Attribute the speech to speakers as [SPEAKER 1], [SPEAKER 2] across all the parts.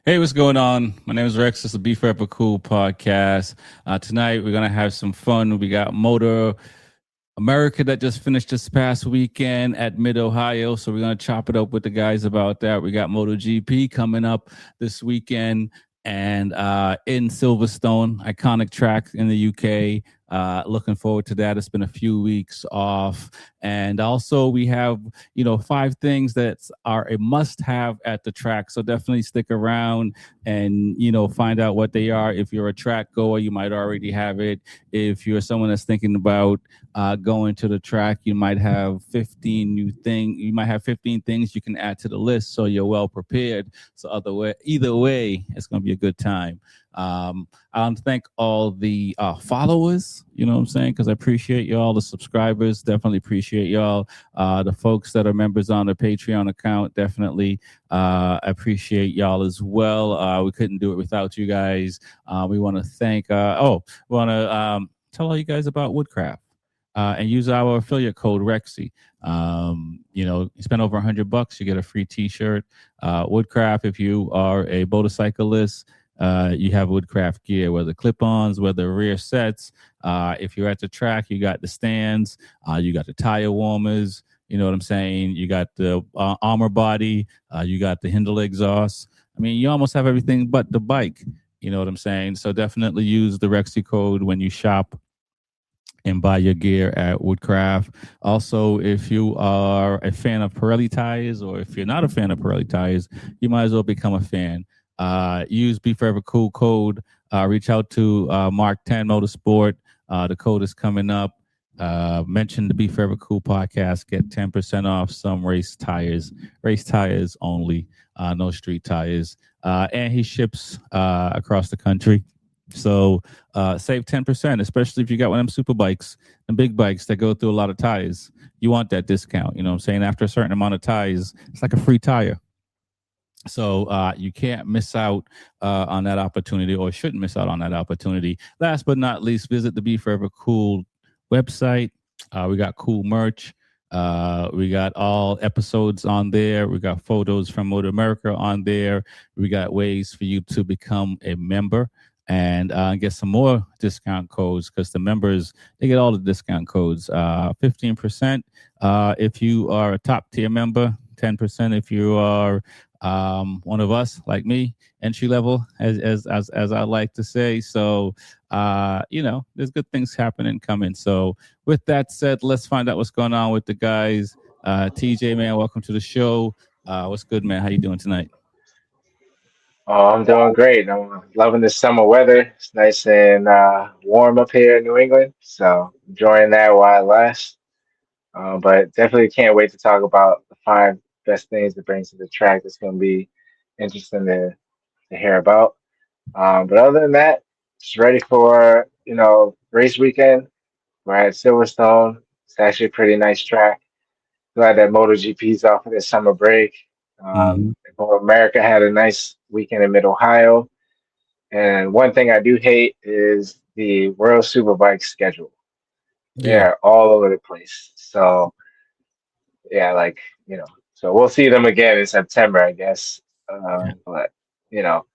[SPEAKER 1] Hey, what's going on? My name is Rex. This is the Be Forever Cool podcast. Tonight, we're going to have some fun. We got Motor America that just finished this past weekend at Mid Ohio. So we're going to chop it up with the guys about that. We got MotoGP coming up this weekend and in Silverstone, iconic track in the UK. Looking forward to that. It's been a few weeks off. And also we have, 5 things that are a must have at the track. So definitely stick around and, find out what they are. If you're a track goer, you might already have it. If you're someone that's thinking about going to the track, you might have 15 new things. You might have 15 things you can add to the list, so you're well prepared. So either way, it's going to be a good time. I want to thank all the followers, you know what I'm saying, because I appreciate y'all, the subscribers, definitely appreciate y'all. The folks that are members on the Patreon account, definitely appreciate y'all as well. We couldn't do it without you guys. We want to thank, we want to tell all you guys about Woodcraft. And use our affiliate code Rexy. You spend over $100, you get a free T-shirt. Woodcraft, if you are a motorcyclist, you have Woodcraft gear, whether clip-ons, whether rear sets. If you're at the track, you got the stands, you got the tire warmers. You know what I'm saying? You got the armor body, you got the Hindle exhaust. I mean, you almost have everything but the bike. You know what I'm saying? So definitely use the Rexy code when you shop and buy your gear at Woodcraft. Also, if you are a fan of Pirelli tires, or if you're not a fan of Pirelli tires, you might as well become a fan. Use Be Forever Cool code. Reach out to Mark 10 Motorsport. The code is coming up. Mention the Be Forever Cool podcast. Get 10% off some race tires only, no street tires. And he ships across the country. So save 10%, especially if you got one of them super bikes and big bikes that go through a lot of tires. You want that discount. You know what I'm saying? After a certain amount of tires, it's like a free tire. So you can't miss out on that opportunity, or shouldn't miss out on that opportunity. Last but not least, visit the Be Forever Cool website. We got cool merch. We got all episodes on there. We got photos from Motor America on there. We got ways for you to become a member and get some more discount codes, because the members, they get all the discount codes. 15% if you are a top tier member, 10% if you are one of us like me, entry level, as I like to say. So there's good things happening coming. So with that said, let's find out what's going on with the guys. TJ, man, welcome to the show. What's good, man? How you doing tonight?
[SPEAKER 2] Oh, I'm doing great. I'm loving this summer weather. It's nice and warm up here in New England, so enjoying that while it lasts. But definitely can't wait to talk about the 5 best things to bring to the track. That's going to be interesting to hear about. But other than that, just ready for race weekend. We're at Silverstone. It's actually a pretty nice track. Glad that MotoGP's off of their summer break.
[SPEAKER 1] Mm-hmm.
[SPEAKER 2] America had a nice weekend in Mid Ohio. And one thing I do hate is the World Superbike schedule.
[SPEAKER 1] Yeah.
[SPEAKER 2] They're all over the place. So yeah, so we'll see them again in September, I guess. But you know,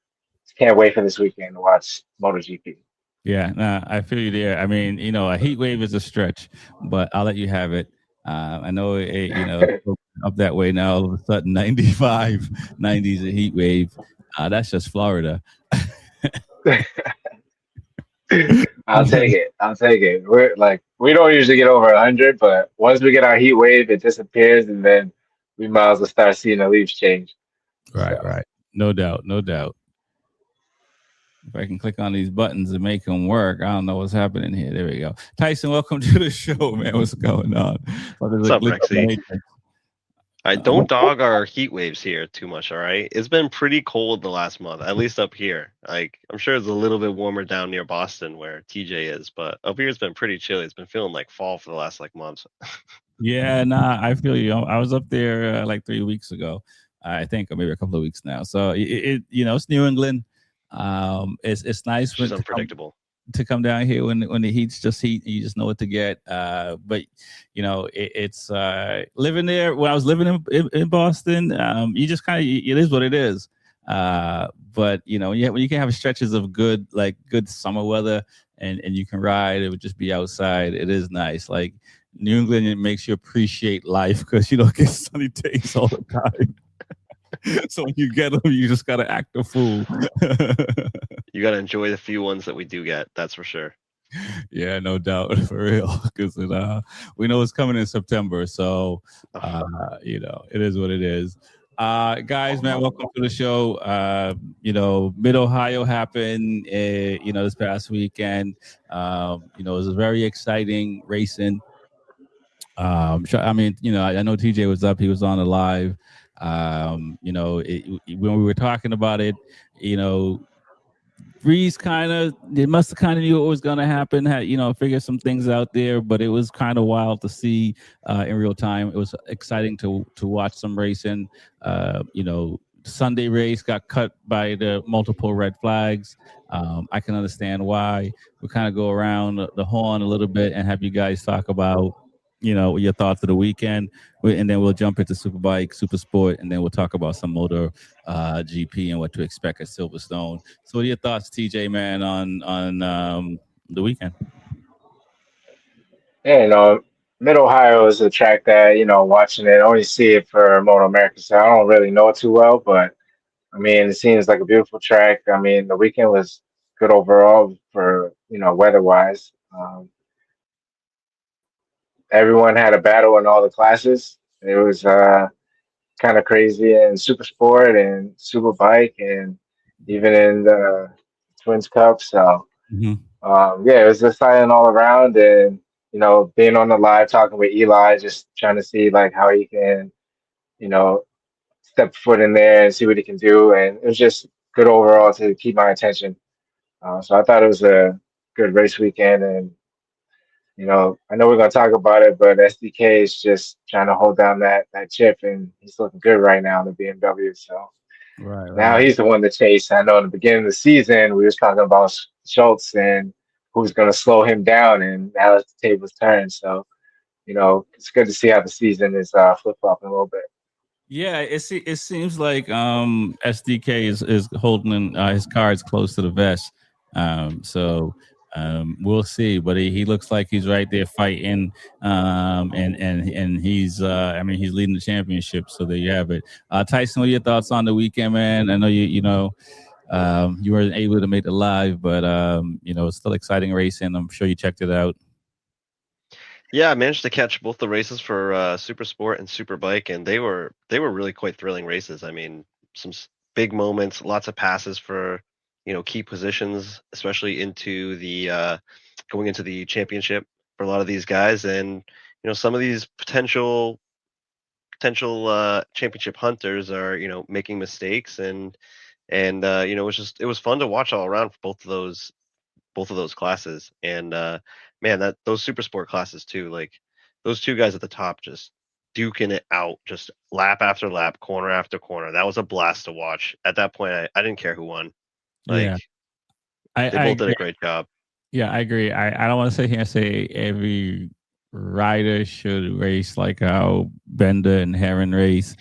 [SPEAKER 2] can't wait for this weekend to watch MotoGP.
[SPEAKER 1] Yeah, nah, I feel you there. I mean, a heat wave is a stretch, but I'll let you have it. I know up that way now. All of a sudden, 95, 90 is a heat wave. That's just Florida.
[SPEAKER 2] I'll take it. I'll take it. We don't usually get over 100, but once we get our heat wave, it disappears, and then we might as well start seeing the leaves change.
[SPEAKER 1] Right,
[SPEAKER 2] So
[SPEAKER 1] right. No doubt, no doubt. If I can click on these buttons and make them work, I don't know what's happening here. There we go. Tyson, welcome to the show, man. What's going on?
[SPEAKER 3] What's up, Rexy? I
[SPEAKER 1] Uh,
[SPEAKER 3] don't dog our heat waves here too much, all right? It's been pretty cold the last month, at least up here. I'm sure it's a little bit warmer down near Boston where TJ is, but up here it's been pretty chilly. It's been feeling like fall for the last months.
[SPEAKER 1] Yeah, nah, I feel you. I was up there like 3 weeks ago, I think, or maybe a couple of weeks now. So it's New England. It's nice
[SPEAKER 3] It's just
[SPEAKER 1] when
[SPEAKER 3] unpredictable.
[SPEAKER 1] to come down here when the heat's just heat, and you just know what to get. But it's living there. When I was living in Boston, you just kind of, it is what it is. But when you can have stretches of good summer weather and you can ride, it would just be outside. It is nice. Like New England, it makes you appreciate life because you don't get sunny days all the time. So when you get them, you just gotta act a fool.
[SPEAKER 3] You got to enjoy the few ones that we do get. That's for sure.
[SPEAKER 1] Yeah, no doubt, for real. Because we know it's coming in September, so it is what it is. Guys, man, welcome to the show. Mid Ohio happened, this past weekend. It was a very exciting racing. I know TJ was up. He was on the live. When we were talking about it, Breeze they must have kind of knew what was going to happen, had, figured some things out there, but it was kind of wild to see in real time. It was exciting to watch some racing. Sunday race got cut by the multiple red flags. I can understand why. We kind of go around the horn a little bit and have you guys talk about your thoughts of the weekend, and then we'll jump into Superbike, Super Sport, and then we'll talk about some motor GP and what to expect at Silverstone. So, what are your thoughts, TJ, man, on the weekend?
[SPEAKER 2] Yeah, Mid Ohio is a track that, watching it, I only see it for Moto America, so I don't really know it too well, but I mean, it seems like a beautiful track. I mean, the weekend was good overall for, weather-wise. Everyone had a battle in all the classes. It was kind of crazy in Super Sport and Super Bike and even in the Twins Cup. So, it was exciting all around. And, being on the live talking with Eli, just trying to see like how he can, step foot in there and see what he can do. And it was just good overall to keep my attention. So I thought it was a good race weekend. And, I know we're going to talk about it, but SDK is just trying to hold down that chip, and he's looking good right now in the BMW. So now he's the one to chase. I know in the beginning of the season, we was talking about Schultz and who's going to slow him down, and now the tables turned. So, it's good to see how the season is flip-flopping a little bit.
[SPEAKER 1] Yeah, it seems like SDK is holding his cards close to the vest. We'll see, but he looks like he's right there fighting, and he's he's leading the championship. So there you have it. Tyson, what are your thoughts on the weekend, man? I know you weren't able to make it live, but it's still exciting racing. I'm sure you checked it out.
[SPEAKER 3] Yeah, I managed to catch both the races for Super Sport and Super Bike, and they were really quite thrilling races. I mean, some big moments, lots of passes for key positions, especially into the going into the championship for a lot of these guys, and some of these potential championship hunters are making mistakes, and it was fun to watch all around for both of those classes. And man, that those super sport classes too, like those two guys at the top just duking it out, just lap after lap, corner after corner. That was a blast to watch. At that point, I didn't care who won. Like,
[SPEAKER 1] yeah,
[SPEAKER 3] they both did a great job.
[SPEAKER 1] Yeah, I agree. I don't want to sit here and say every rider should race like how Bender and Heron race,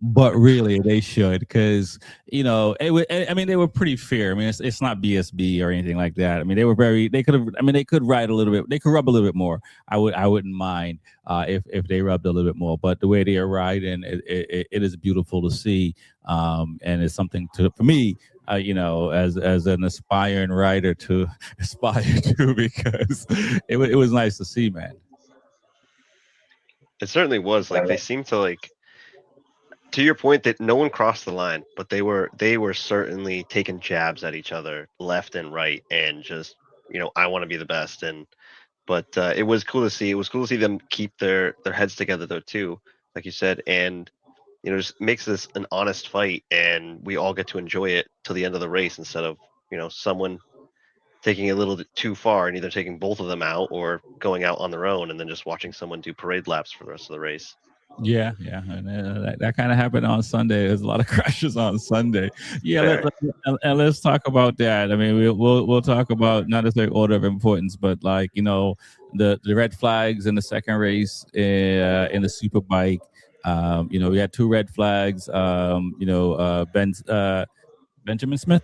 [SPEAKER 1] but really they should, because they were pretty fair. I mean, it's not BSB or anything like that. I mean, they could ride a little bit, they could rub a little bit more. I wouldn't mind if they rubbed a little bit more, but the way they are riding, it is beautiful to see, and it's something for me. As an aspiring writer to aspire to, because it was nice to see, man.
[SPEAKER 3] It certainly was. Like, they seemed to, like, to your point, that no one crossed the line, but they were certainly taking jabs at each other left and right, and just I want to be the best. But it was cool to see. It was cool to see them keep their heads together though too, like you said, and just makes this an honest fight, and we all get to enjoy it till the end of the race, instead of someone taking it a little bit too far and either taking both of them out or going out on their own, and then just watching someone do parade laps for the rest of the race.
[SPEAKER 1] Yeah, and that kind of happened on Sunday. There's a lot of crashes on Sunday. Yeah, let's talk about that. I mean, we'll talk about not necessarily order of importance, but the red flags in the second race in the Superbike. We had 2 red flags. Benjamin Smith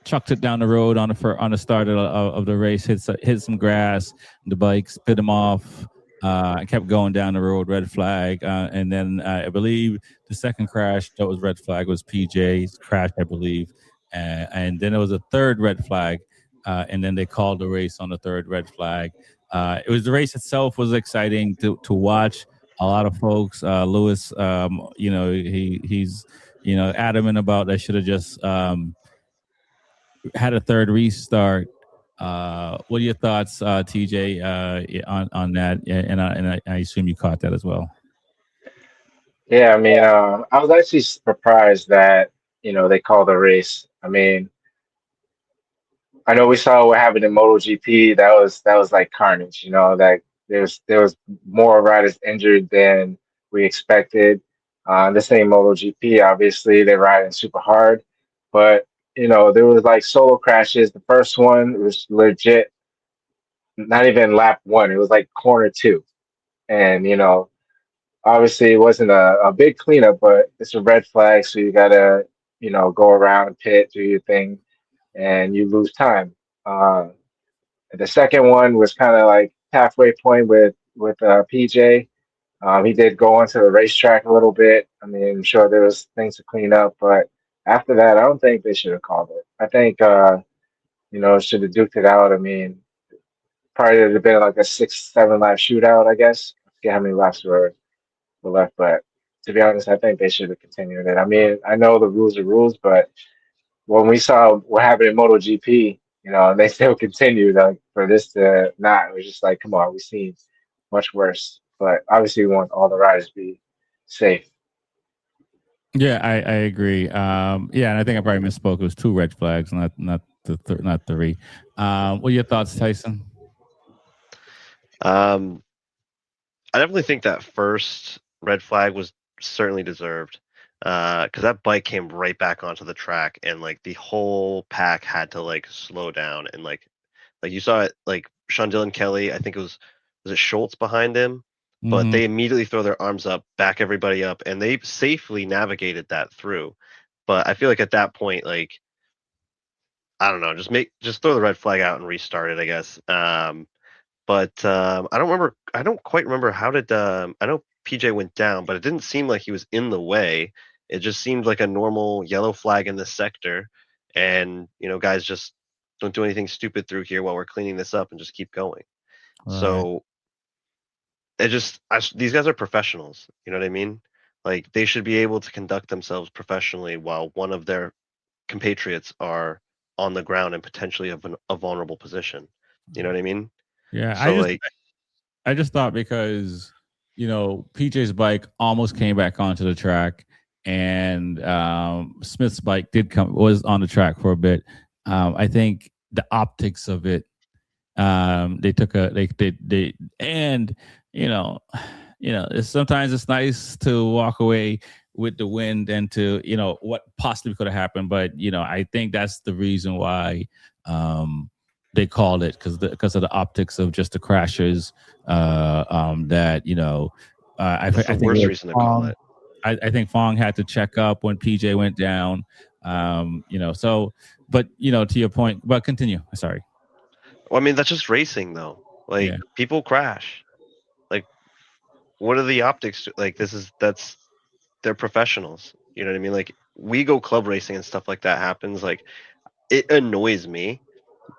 [SPEAKER 1] chucked it down the road on the start of the race, hit some grass, the bike spit him off. Kept going down the road, red flag, and then I believe the second crash that was red flag was PJ's crash, I believe, and then there was a third red flag, and then they called the race on the third red flag. The race itself was exciting to watch. A lot of folks, Lewis, he's adamant about they should have just had a third restart. What are your thoughts, TJ, on that? And I assume you caught that as well.
[SPEAKER 2] Yeah, I mean, I was actually surprised that they called a race. I mean, I know we saw what happened in MotoGP. That was like carnage. That there was more riders injured than we expected. This ain't MotoGP. Obviously, they're riding super hard, but there was like solo crashes. The first one was legit, not even lap one. It was like corner two, and obviously it wasn't a big cleanup, but it's a red flag, so you gotta go around and pit, do your thing, and you lose time. Uh, the second one was kind of like halfway point with PJ. He did go onto the racetrack a little bit. I mean, I'm sure there was things to clean up, but after that, I don't think they should have called it. I think should have duked it out. I mean, probably would have been like a 6, 7 lap shootout, I guess. I forget how many laps were left, but to be honest, I think they should have continued it. I mean, I know the rules are rules, but when we saw what happened in MotoGP, and they still continued, like for this to not, it was just like, come on, we've seen much worse. But obviously, we want all the riders to be safe.
[SPEAKER 1] Yeah, I agree. Yeah, and I think I probably misspoke. It was 2 red flags, not not 3. What are your thoughts, Tyson?
[SPEAKER 3] I definitely think that first red flag was certainly deserved because that bike came right back onto the track and like the whole pack had to like slow down and like you saw it like Sean Dillon Kelly, I think was it Schultz behind him, but they immediately throw their arms up, back everybody up, and they safely navigated that through. But I feel like at that point, like I don't know, just throw the red flag out and restart it, I guess. But I don't quite remember how did I know PJ went down, but it didn't seem like he was in the way. It just seemed like a normal yellow flag in this sector, and guys just don't do anything stupid through here while we're cleaning this up and just keep going.
[SPEAKER 1] Right.
[SPEAKER 3] So these guys are professionals. You know what I mean? Like they should be able to conduct themselves professionally while one of their compatriots are on the ground and potentially a vulnerable position. You know what I mean?
[SPEAKER 1] Yeah,
[SPEAKER 3] So
[SPEAKER 1] I just thought because PJ's bike almost came back onto the track, and Smith's bike was on the track for a bit. I think the optics of it, they took a they and sometimes it's nice to walk away with the wind and to what possibly could have happened, but I think that's the reason why they called it because of the optics of just the crashes that I
[SPEAKER 3] that's the
[SPEAKER 1] think
[SPEAKER 3] worst reason to call it.
[SPEAKER 1] I think Fong had to check up when PJ went down. So but to your point, but continue. Sorry.
[SPEAKER 3] Well, I mean that's just racing though. Like people crash. Like what are the optics? Like they're professionals. You know what I mean? Like we go club racing and stuff like that happens. Like it annoys me,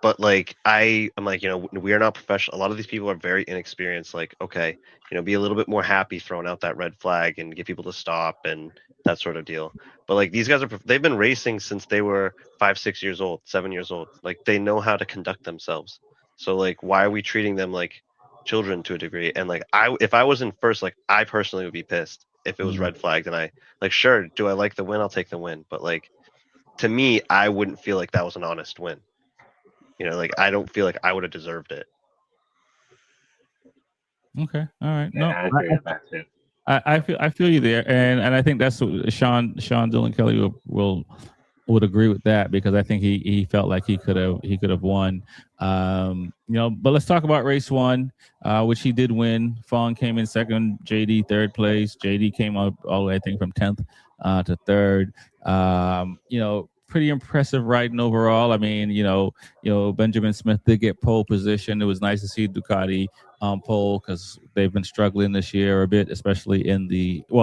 [SPEAKER 3] but like I'm like we are not professional. A lot of these people are very inexperienced. Like okay, be a little bit more happy throwing out that red flag and get people to stop and that sort of deal. But like these guys they've been racing since they were 5, 6 years old, 7 years old. Like they know how to conduct themselves. So like why are we treating them like children to a degree? And like if I was in first, like I personally would be pissed if it was red flagged. And I like sure, do I like the win? I'll take the win. But like to me, I wouldn't feel like that was an honest win. Like I don't feel like I would have deserved it.
[SPEAKER 1] Okay. All right. No,
[SPEAKER 2] I agree with that too.
[SPEAKER 1] I feel you there, and I think that's what Sean Dillon Kelly will would agree with that because I think he felt like he could have won. But let's talk about race one, which he did win. Fong came in second, JD third place. JD came up all the way, I think, from 10th to third. Pretty impressive riding overall. I mean, Benjamin Smith did get pole position. It was nice to see Ducati on pole because they've been struggling this year a bit, especially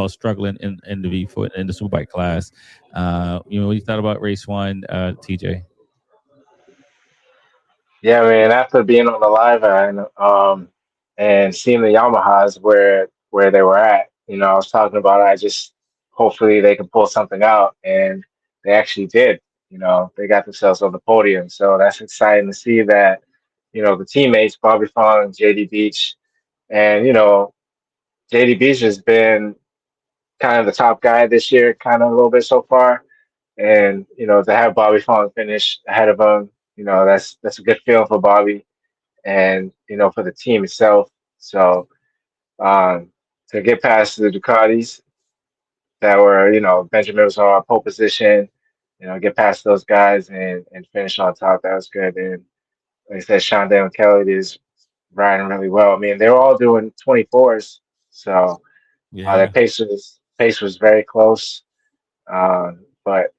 [SPEAKER 1] struggling in the V4 in the superbike class. What you thought about race one, TJ?
[SPEAKER 2] Yeah, man. After being on the live and seeing the Yamahas where they were at, I was talking about I just hopefully they can pull something out, and they actually did. They got themselves on the podium, so that's exciting to see that. The teammates Bobby Fong, JD Beach, and JD Beach has been kind of the top guy this year, kind of a little bit so far. And to have Bobby Fong finish ahead of him, that's a good feeling for Bobby and for the team itself. So to get past the Ducatis that were Benjamin was on pole position, get past those guys and finish on top. That was good. And like I said, Sean Dale and Kelly is riding really well. I mean, they were all doing 24s, so
[SPEAKER 1] Yeah.
[SPEAKER 2] that pace was very close. But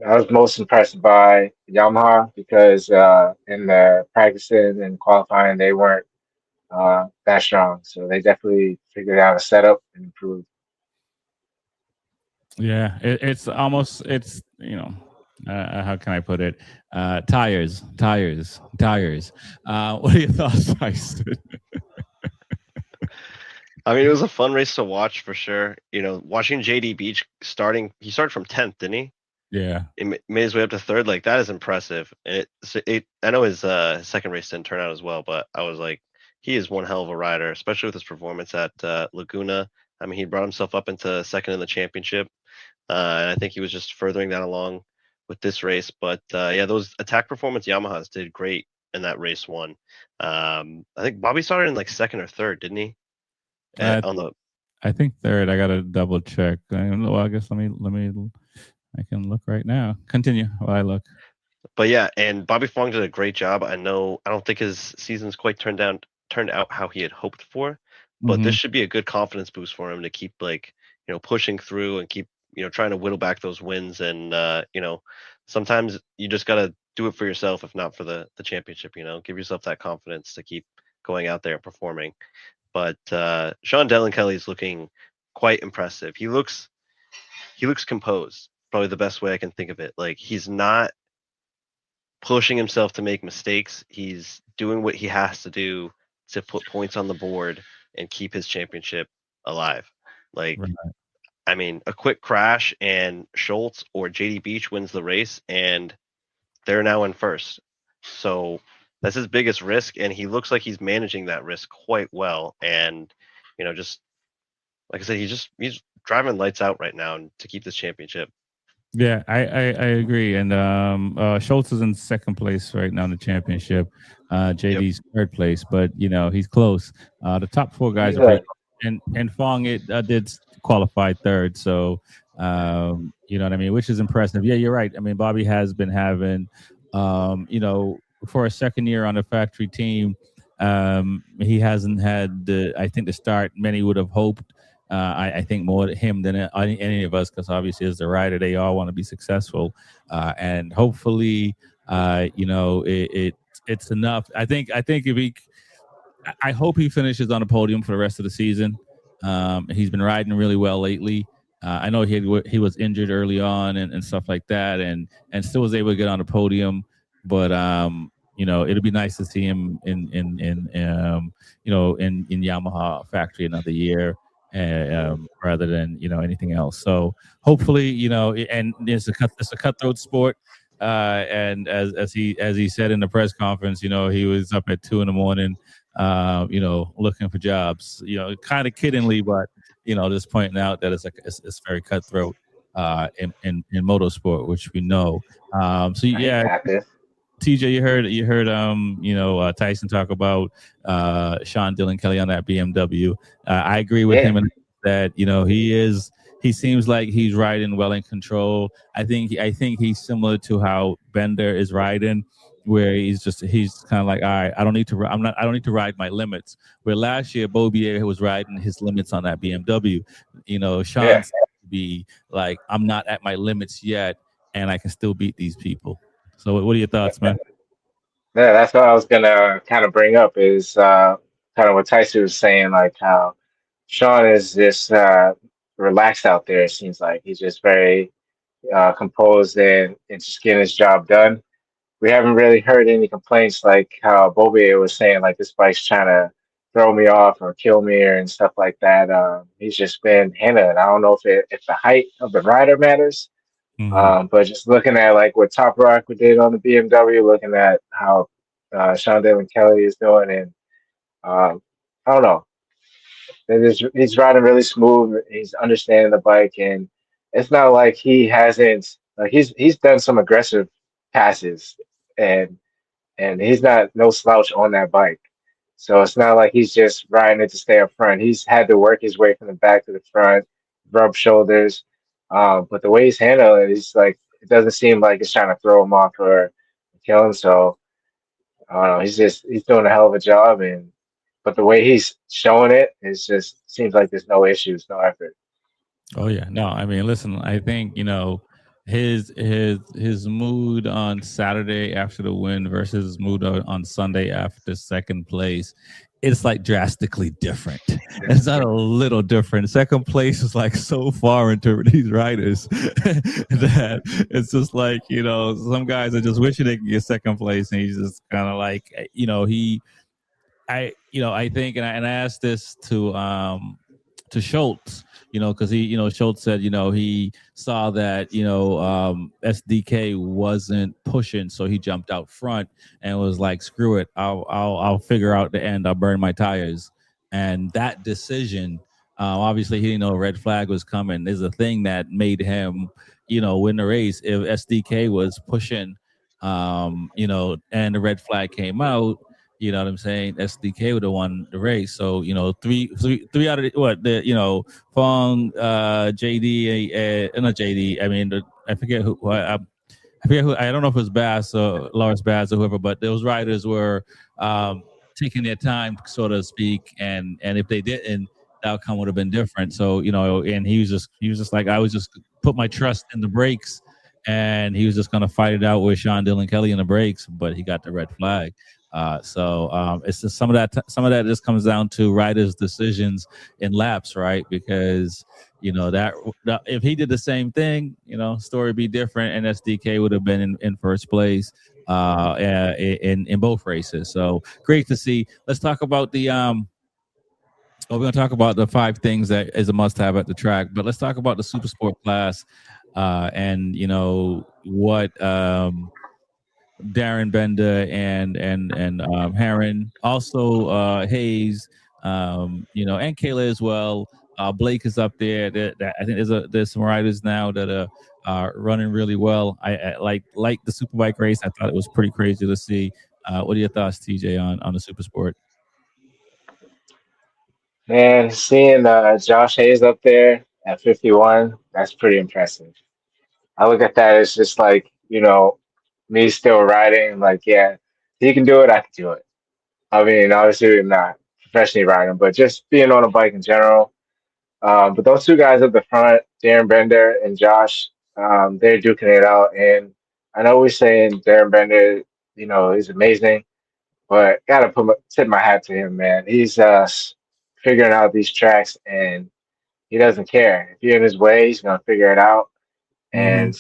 [SPEAKER 2] I was most impressed by Yamaha because in the practicing and qualifying they weren't that strong, so they definitely figured out a setup and improved.
[SPEAKER 1] Yeah, it's almost how can I put it? Tires. What are your thoughts, Tyson?
[SPEAKER 3] I mean, it was a fun race to watch for sure. Watching JD Beach he started from 10th, didn't he?
[SPEAKER 1] Yeah.
[SPEAKER 3] He made his way up to third. Like, that is impressive. And I know his second race didn't turn out as well, but I was like, he is one hell of a rider, especially with his performance at Laguna. I mean, he brought himself up into second in the championship. And I think he was just furthering that along with this race. But yeah, those attack performance Yamahas did great in that race one. I think Bobby started in like second or third, didn't he?
[SPEAKER 1] I think third. I gotta double check. I guess let me. I can look right now. Continue while I look.
[SPEAKER 3] But yeah, and Bobby Fong did a great job. I don't think his season's quite turned out how he had hoped for, but this should be a good confidence boost for him to keep pushing through and keep trying to whittle back those wins. And sometimes you just gotta do it for yourself, if not for the championship. Give yourself that confidence to keep going out there and performing. But Sean Dellen Kelly is looking quite impressive. He looks composed. Probably the best way I can think of it. Like, he's not pushing himself to make mistakes. He's doing what he has to do to put points on the board and keep his championship alive. Like, right. I mean, a quick crash and Schultz or JD Beach wins the race, and they're now in first. So that's his biggest risk, and he looks like he's managing that risk quite well. And just like I said, he's driving lights out right now to keep this championship.
[SPEAKER 1] Yeah, I agree. And Schultz is in second place right now in the championship. JD's third place, but he's close. The top four guys are pretty, and Fong did qualify third, so you know what I mean, which is impressive. Yeah, you're right. I mean, Bobby has been having for a second year on the factory team, he hasn't had the start many would have hoped. I think more him than any of us, because obviously as the rider, they all want to be successful, and hopefully, it's enough. I think I hope he finishes on the podium for the rest of the season. He's been riding really well lately. I know he was injured early on and stuff like that, and still was able to get on the podium. But it'll be nice to see him in Yamaha factory another year. Rather than anything else. So hopefully and it's a cutthroat sport. And as he said in the press conference, he was up at 2 a.m, looking for jobs. Kind of kiddingly, but just pointing out that it's very cutthroat in motorsport, which we know. So yeah. TJ, you heard Tyson talk about Sean Dillon Kelly on that BMW. I agree with him in that he he seems like he's riding well in control. I think he's similar to how Bender is riding, where he's kind of like, all right, I don't need to ride my limits. Where last year Bobier was riding his limits on that BMW. Sean
[SPEAKER 2] Yeah.
[SPEAKER 1] seems to be like, I'm not at my limits yet, and I can still beat these people. So what are your thoughts, man?
[SPEAKER 2] Yeah, that's what I was gonna kind of bring up is kind of what Tyson was saying, like how Sean is just relaxed out there. It seems like he's just very composed and just getting his job done. We haven't really heard any complaints like how Bobby was saying, like this bike's trying to throw me off or kill me or and stuff like that. He's just been handling. I don't know if the height of the rider matters,
[SPEAKER 1] Mm-hmm.
[SPEAKER 2] but just looking at like what Top Rock did on the BMW, looking at how Sean Dillon Kelly is doing, and I don't know. He's riding really smooth. He's understanding the bike, and it's not like he hasn't. Like he's done some aggressive passes, and he's not no slouch on that bike. So it's not like he's just riding it to stay up front. He's had to work his way from the back to the front, rub shoulders. But the way he's handling it, he's like it doesn't seem like it's trying to throw him off or kill him. So I don't know. He's doing a hell of a job, and but the way he's showing it is just seems like there's no issues, no effort.
[SPEAKER 1] Oh yeah, no. I mean, listen. I think his mood on Saturday after the win versus his mood on Sunday after second place. It's like drastically different. It's not a little different. Second place is like so far into these riders that it's just like some guys are just wishing they could get second place, and he's just kind of like I think, and I asked this to Schultz, because Schultz said, he saw that, SDK wasn't pushing, so he jumped out front and was like, screw it, I'll figure out the end, I'll burn my tires. And that decision, obviously he didn't know a red flag was coming, is a thing that made him, win the race. If SDK was pushing, and the red flag came out, you know what I'm saying? SDK would have won the race. So, three out of Fong, JD, not JD. I mean, I forget who. I forget who. I don't know if it was Bass or Lawrence Bass or whoever, but those riders were taking their time, so to speak. And if they didn't, the outcome would have been different. So, and he was just like, I was just put my trust in the brakes, and he was just going to fight it out with Sean Dillon Kelly in the brakes, but he got the red flag. So it's just some of that just comes down to riders' decisions in laps, right? Because that if he did the same thing, story would be different, and SDK would have been in first place in both races. So great to see. Let's talk about the we're going to talk about the 5 things that is a must-have at the track, but let's talk about the super sport class, and what Darren Bender and Heron, also Hayes, and Kayla as well. Blake is up there. I think there's some riders now that are running really well. I like the Superbike race. I thought it was pretty crazy to see. What are your thoughts, TJ, on the Super Sport?
[SPEAKER 2] Man, seeing Josh Hayes up there at 51, that's pretty impressive. I look at that as just like, me still riding, like, yeah, if he can do it, I can do it. I mean, obviously I'm not professionally riding, but just being on a bike in general. But those two guys up the front, Darren Bender and Josh, they're duking it out. And I know we're saying Darren Bender, he's amazing, but gotta tip my hat to him, man. He's figuring out these tracks, and he doesn't care. If you're in his way, he's gonna figure it out.
[SPEAKER 1] Mm-hmm.
[SPEAKER 2] And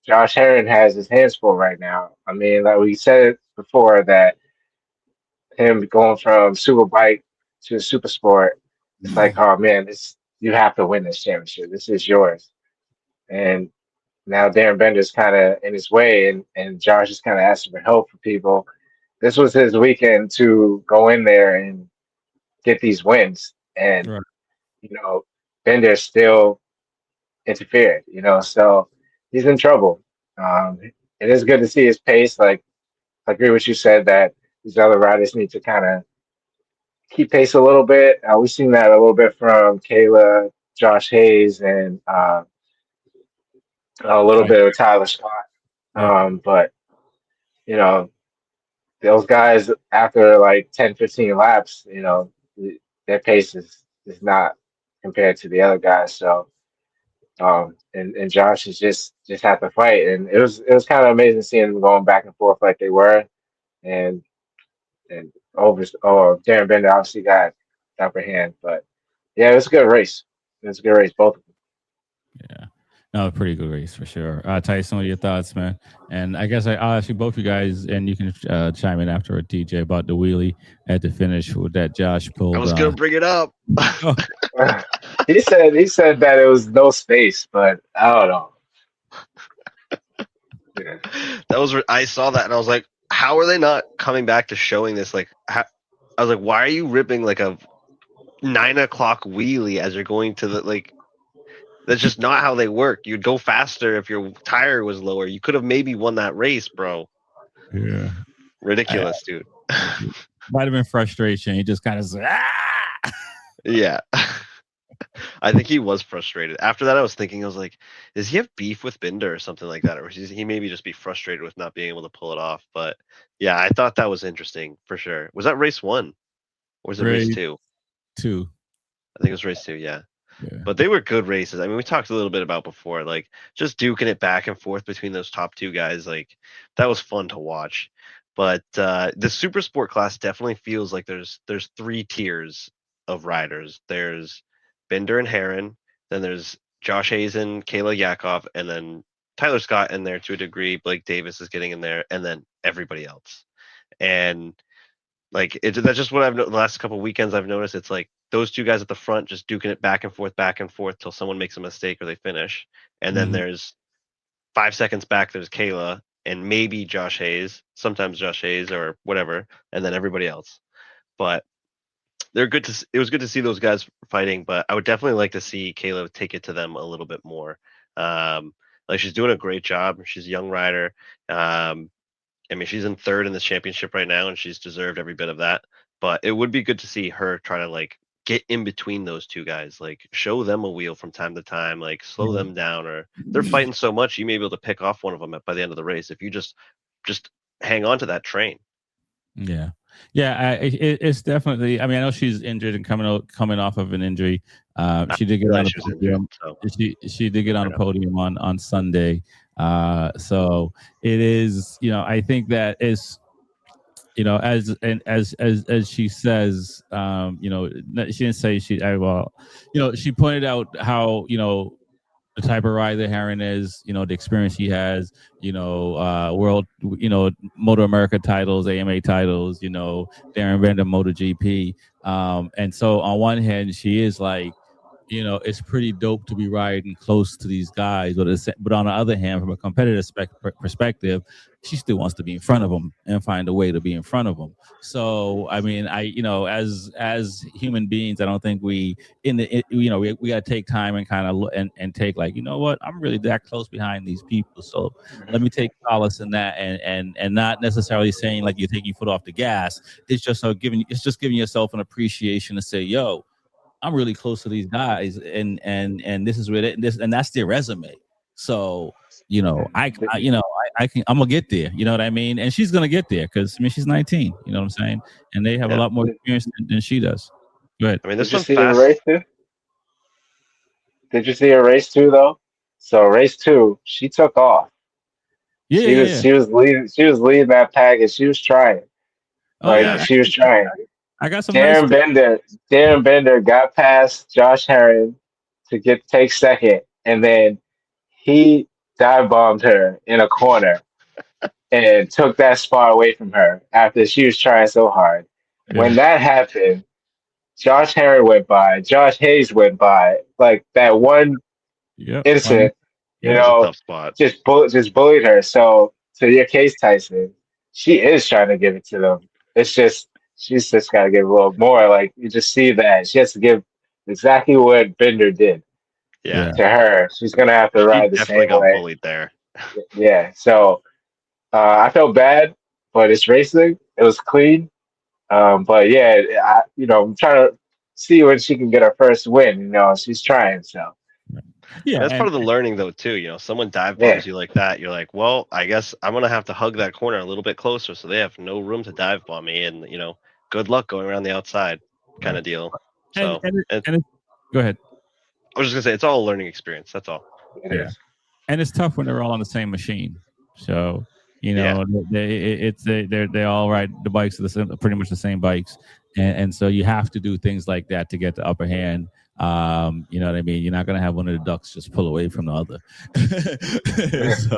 [SPEAKER 2] Josh Herron has his hands full right now. I mean, like we said it before, that him going from Superbike to Super Sport, it's like, oh man, you have to win this championship. This is yours. And now Darren Bender's kind of in his way, and Josh is kind of asking for help for people. This was his weekend to go in there and get these wins, and
[SPEAKER 1] Right.
[SPEAKER 2] you know, Bender still interfered. So he's in trouble. It is good to see his pace. Like I agree with you said that these other riders need to kind of keep pace a little bit. We've seen that a little bit from Kayla, Josh Hayes and a little bit of Tyler Scott.
[SPEAKER 1] Yeah.
[SPEAKER 2] But you know, those guys after like 10, 15 laps, their pace is not compared to the other guys. So and Josh is just had to fight, and it was kind of amazing seeing them going back and forth like they were, and Darren Bender obviously got the upper hand, but yeah, it was a good race. It was a good race, both of them.
[SPEAKER 1] Yeah. No, pretty good race for sure. Tyson, what are your thoughts, man? And I guess I'll ask you both you guys, and you can chime in after DJ about the wheelie at the finish with that Josh
[SPEAKER 3] I
[SPEAKER 1] pulled.
[SPEAKER 3] was gonna bring it up.
[SPEAKER 2] He said that it was no space, but I don't know. Yeah.
[SPEAKER 3] I saw that and I was like, how are they not coming back to showing this? Like, I was like, why are you ripping like a 9 o'clock wheelie as you're going to the like? That's just not how they work. You'd go faster if your tire was lower. You could have maybe won that race, bro.
[SPEAKER 1] Yeah.
[SPEAKER 3] Ridiculous, dude.
[SPEAKER 1] Might have been frustration. He just kind of said, ah!
[SPEAKER 3] Yeah. I think he was frustrated. After that, I was thinking, I was like, does he have beef with Binder or something like that? Or he maybe just be frustrated with not being able to pull it off? But yeah, I thought that was interesting for sure. Was that race 1? Or was it race 2?
[SPEAKER 1] 2.
[SPEAKER 3] I think it was race 2, yeah.
[SPEAKER 1] Yeah.
[SPEAKER 3] But they were good races. I mean, we talked a little bit about before, like just duking it back and forth between those top 2 guys. Like that was fun to watch. But the super sport class definitely feels like there's 3 tiers of riders. There's Binder and Heron, then there's Josh Hayes and Kayla Yakov, and then Tyler Scott in there to a degree. Blake Davis is getting in there, and then everybody else. And like that's just what the last couple of weekends I've noticed. It's like those 2 guys at the front just duking it back and forth till someone makes a mistake or they finish, and then there's 5 seconds back. There's Kayla and maybe Josh Hayes, sometimes Josh Hayes or whatever, and then everybody else. But they're good to. It was good to see those guys fighting, but I would definitely like to see Kayla take it to them a little bit more. Like she's doing a great job. She's a young rider. I mean, she's in 3rd in the championship right now, and she's deserved every bit of that. But it would be good to see her try to like get in between those 2 guys, like show them a wheel from time to time, like slow them down, or they're fighting so much you may be able to pick off one of them by the end of the race if you just hang on to that train.
[SPEAKER 1] Yeah. It's definitely. I mean, I know she's injured and coming off of an injury. She did get on the podium. She did get on the podium on Sunday. So it is. I think that is. As she says, she didn't say she. Well, she pointed out how the type of rider Heron is, the experience he has, world, Moto America titles, AMA titles, Darren Bender MotoGP. And so on one hand, she is like, it's pretty dope to be riding close to these guys. But on the other hand, from a competitive perspective, she still wants to be in front of them and find a way to be in front of them. So, I mean, as human beings, I don't think we got to take time and kind of look and take like, what, I'm really that close behind these people. So let me take solace in that and not necessarily saying like you're taking your foot off the gas. It's just giving yourself an appreciation to say, yo, I'm really close to these guys, and this is where and that's their resume. So I'm gonna get there. You know what I mean? And she's gonna get there because she's 19. You know what I'm saying? And they have a lot more experience than she does. Go ahead.
[SPEAKER 3] I mean,
[SPEAKER 2] Did you see her race too? Did you see her race too though? So race 2, she took off. She was leading that package. She was trying. She was trying.
[SPEAKER 1] I got some.
[SPEAKER 2] Darren Bender got past Josh Heron to take 2nd, and then he dive bombed her in a corner and took that spot away from her after she was trying so hard. Yeah. When that happened, Josh Heron went by, Josh Hayes went by, like that one incident,
[SPEAKER 3] tough spot.
[SPEAKER 2] just bullied her. So to your case, Tyson, she is trying to give it to them. It's just she's just got to give a little more. Like you just see that she has to give exactly what Bender did.
[SPEAKER 3] Yeah.
[SPEAKER 2] To her, she's gonna have to ride the same way.
[SPEAKER 3] Definitely got bullied there.
[SPEAKER 2] Yeah. So I felt bad, but it's racing. It was clean. But yeah, I'm trying to see when she can get her first win. She's trying. So
[SPEAKER 1] Yeah,
[SPEAKER 3] That's part
[SPEAKER 1] and
[SPEAKER 3] of the learning though too. Someone dive
[SPEAKER 2] yeah,
[SPEAKER 3] bombs you like that, you're like, well, I guess I'm gonna have to hug that corner a little bit closer so they have no room to dive bomb me, and good luck going around the outside, kind
[SPEAKER 1] right.
[SPEAKER 3] of deal.
[SPEAKER 1] and
[SPEAKER 3] So,
[SPEAKER 1] and, it,
[SPEAKER 3] and
[SPEAKER 1] and it, go ahead.
[SPEAKER 3] I was just gonna say it's all a learning experience. That's all.
[SPEAKER 2] it
[SPEAKER 1] Yeah,
[SPEAKER 2] is.
[SPEAKER 1] and it's tough when they're all on the same machine. So
[SPEAKER 3] Yeah.
[SPEAKER 1] they all ride the bikes are pretty much the same bikes, and so you have to do things like that to get the upper hand. You know what I mean? You're not gonna have one of the ducks just pull away from the other. So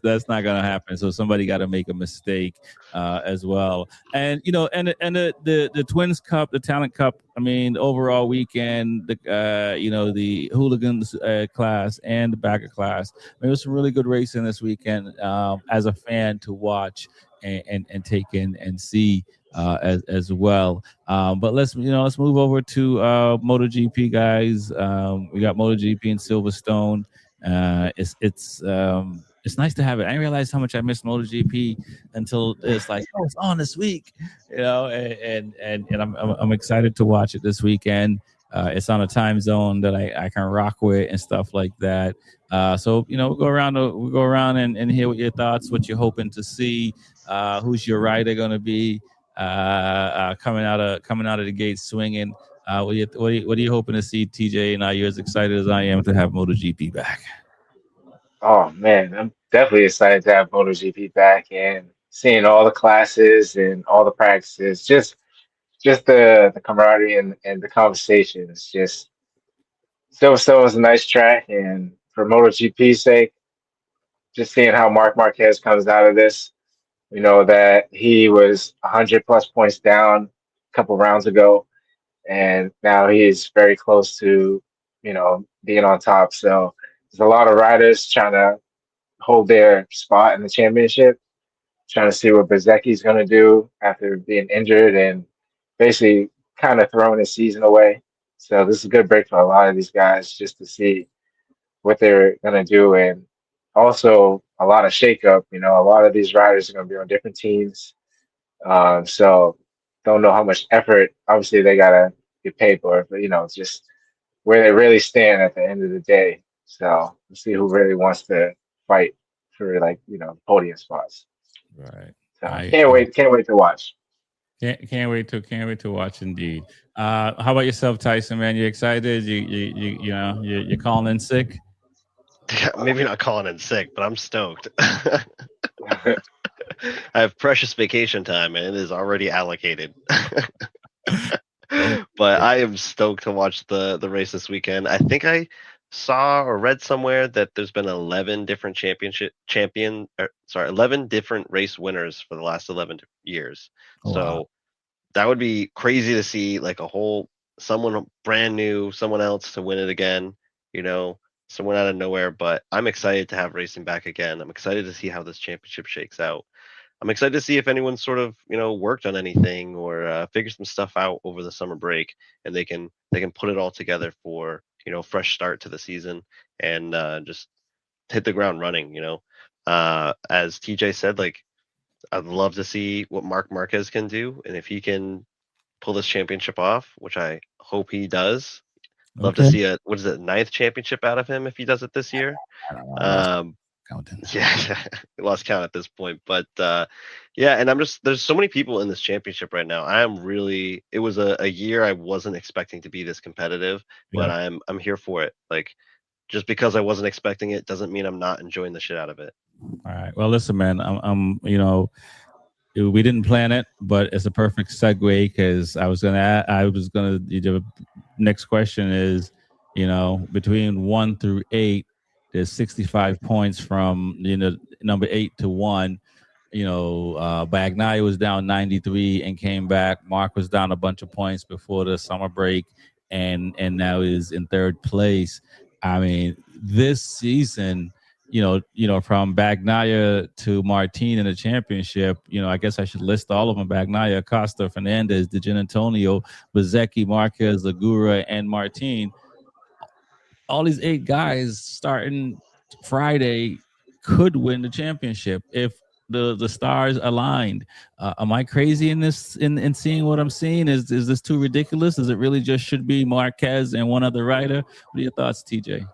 [SPEAKER 1] that's not gonna happen. So somebody got to make a mistake as well. And the Twins Cup, the Talent Cup. I mean, the overall weekend, the hooligans class and the bagger class. I mean, it was some really good racing this weekend as a fan to watch and take in and see as well. But let's move over to MotoGP, guys. We got MotoGP in Silverstone. It's nice to have it. I didn't realize how much I missed MotoGP until it's like, oh, it's on this week, and I'm excited to watch it this weekend. It's on a time zone that I can rock with and stuff like that. So we'll go around and hear what your thoughts, what you're hoping to see, who's your rider going to be coming out of the gate swinging. What are you hoping to see, TJ? And are you as excited as I am to have MotoGP back?
[SPEAKER 2] Oh man, I'm definitely excited to have MotoGP back and seeing all the classes and all the practices. Just the camaraderie and the conversations. Just Silverstone was a nice track, and for MotoGP's sake, just seeing how Mark Marquez comes out of this. We know that he was 100 plus points down a couple rounds ago, and now he is very close to, being on top. So there's a lot of riders trying to hold their spot in the championship, trying to see what Bezecchi's going to do after being injured and basically kind of throwing his season away. So this is a good break for a lot of these guys just to see what they're going to do. And also a lot of shakeup. A lot of these riders are going to be on different teams. So don't know how much effort, obviously, they got to get paid for it, but, it's just where they really stand at the end of the day. So we'll see who really wants to fight for, like, podium spots.
[SPEAKER 1] Right.
[SPEAKER 2] So
[SPEAKER 1] I
[SPEAKER 2] can't wait to watch.
[SPEAKER 1] can't wait to watch indeed. How about yourself, Tyson? Man, you excited? You're calling in sick.
[SPEAKER 3] Maybe not calling in sick, but I'm stoked. I have precious vacation time and it is already allocated. But I am stoked to watch the race this weekend. I think I saw or read somewhere that there's been 11 different 11 different race winners for the last 11 years.
[SPEAKER 1] Oh, wow.
[SPEAKER 3] So that would be crazy to see, like someone brand new, someone else to win it again, someone out of nowhere. But I'm excited to have racing back again. I'm excited to see how this championship shakes out. I'm excited to see if anyone sort of worked on anything or figure some stuff out over the summer break, and they can put it all together for fresh start to the season and just hit the ground running. As TJ said, like I'd love to see what Mark Marquez can do, and if he can pull this championship off, which I hope he does. Love to
[SPEAKER 1] Okay.
[SPEAKER 3] see ninth championship out of him if he does it this year.
[SPEAKER 1] I don't know.
[SPEAKER 3] Um,
[SPEAKER 1] Counting.
[SPEAKER 3] yeah, lost count at this point, but yeah, and there's so many people in this championship right now. It was a year I wasn't expecting to be this competitive, but
[SPEAKER 1] Yeah.
[SPEAKER 3] I'm here for it. Like just because I wasn't expecting it doesn't mean I'm not enjoying the shit out of it.
[SPEAKER 1] All right. Well, listen, man. We didn't plan it, but it's a perfect segue because the next question is, between 1 through 8, there's 65 points from number 8 to 1. Bagnaia was down 93 and came back. Mark was down a bunch of points before the summer break, and now is in third place. I mean, this season, from Bagnaia to Martin in the championship, I guess I should list all of them: Bagnaia, Costa, Fernandez, De Antonio, Bezecchi, Marquez, Lagura, and Martin. All these 8 guys starting Friday could win the championship if the stars aligned. Am I crazy in this in seeing what I'm seeing? Is this too ridiculous? Is it really just should be Marquez and one other rider? What are your thoughts, TJ?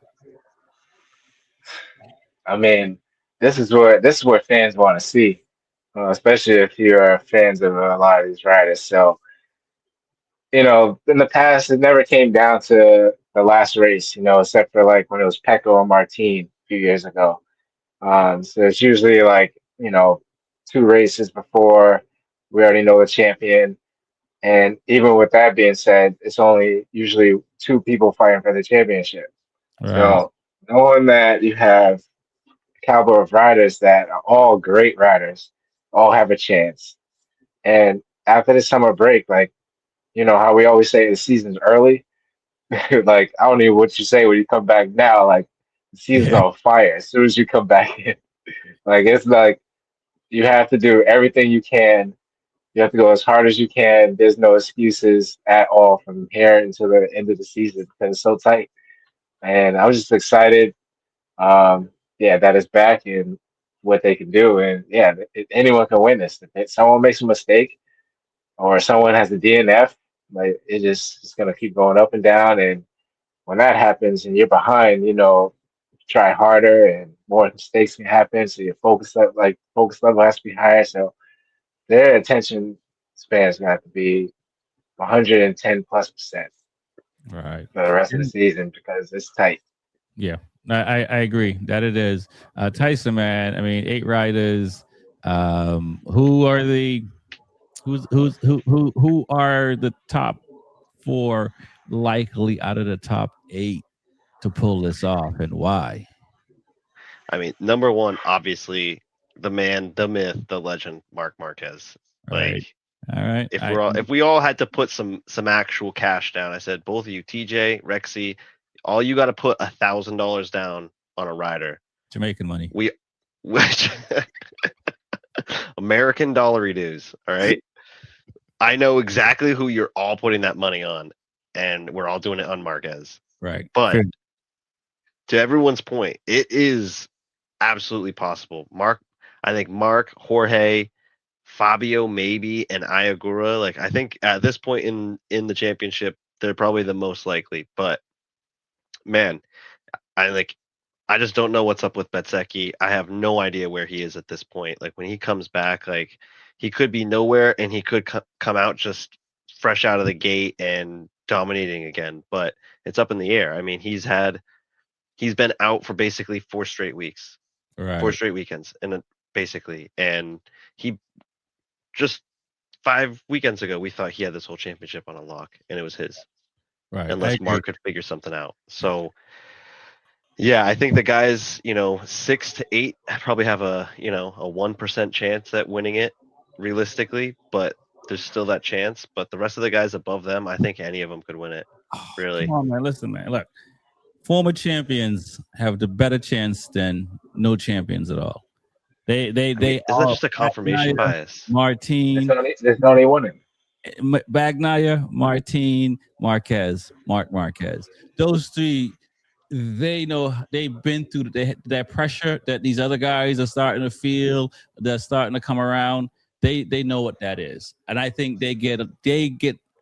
[SPEAKER 2] I mean, this is what fans want to see, especially if you're fans of a lot of these riders. So, in the past, it never came down to the last race, except for like when it was Pecco and Martin a few years ago. So it's usually like, two races before we already know the champion. And even with that being said, it's only usually two people fighting for the championship.
[SPEAKER 1] Right.
[SPEAKER 2] So knowing that you have a caliber of riders that are all great riders, all have a chance. And after the summer break, like, how we always say the season's early. Like, I don't know what you say when you come back now. Like, the season's
[SPEAKER 1] Yeah.
[SPEAKER 2] on fire as soon as you come back in. Like, it's like you have to do everything you can. You have to go as hard as you can. There's no excuses at all from here until the end of the season because it's so tight. And I was just excited, yeah, that it's back and what they can do. And yeah, anyone can win this. If someone makes a mistake or someone has a DNF, like it's gonna keep going up and down. And when that happens and you're behind, try harder and more mistakes can happen. So your focus level has to be higher. So their attention span's got to be 110 plus percent
[SPEAKER 1] Right.
[SPEAKER 2] for the rest of the season because it's tight.
[SPEAKER 1] Yeah, I agree that it is. Tyson, man, I mean, 8 riders. Who are the who are the top 4 likely out of the top 8 to pull this off, and why?
[SPEAKER 3] I mean, number one, obviously, the man, the myth, the legend, Mark Marquez.
[SPEAKER 1] Right.
[SPEAKER 3] Like,
[SPEAKER 1] All right.
[SPEAKER 3] if we all had to put some actual cash down, I said both of you, TJ, Rexy, all you got to put $1,000 down on a rider.
[SPEAKER 1] Jamaican money.
[SPEAKER 3] Which American dollary dues. All right. I know exactly who you're all putting that money on, and we're all doing it on Marquez.
[SPEAKER 1] Right.
[SPEAKER 3] But
[SPEAKER 1] Fair.
[SPEAKER 3] to everyone's point, it is absolutely possible. I think Mark, Jorge, Fabio, maybe, and Iagura. Like, I think at this point in the championship, they're probably the most likely. But man, I just don't know what's up with Betseki. I have no idea where he is at this point. Like, when he comes back, like, he could be nowhere and he could come out just fresh out of the gate and dominating again. But it's up in the air. I mean, he's been out for basically 4 straight weeks, 4
[SPEAKER 1] Right.
[SPEAKER 3] straight weekends, and basically, and he just 5 weekends ago we thought he had this whole championship on a lock, and it was his,
[SPEAKER 1] Right. I
[SPEAKER 3] unless
[SPEAKER 1] agree.
[SPEAKER 3] Mark could figure something out. So yeah, I think the guys, 6 to 8 probably have a 1% chance at winning it realistically, but there's still that chance. But the rest of the guys above them, I think any of them could win it.
[SPEAKER 1] Oh,
[SPEAKER 3] Really.
[SPEAKER 1] come on, man. Listen, man. Look, former champions have the better chance than no champions at all. They
[SPEAKER 3] I mean,
[SPEAKER 1] they
[SPEAKER 3] isn't that
[SPEAKER 1] are
[SPEAKER 3] just a confirmation
[SPEAKER 1] Bagnaia,
[SPEAKER 3] bias?
[SPEAKER 2] There's
[SPEAKER 1] Martin,
[SPEAKER 2] only one.
[SPEAKER 1] Bagnaia, Martin, Marquez, Mark Marquez. Those 3, they know they've been through that pressure that these other guys are starting to feel. They're starting to come around. They know what that is, and I think they get at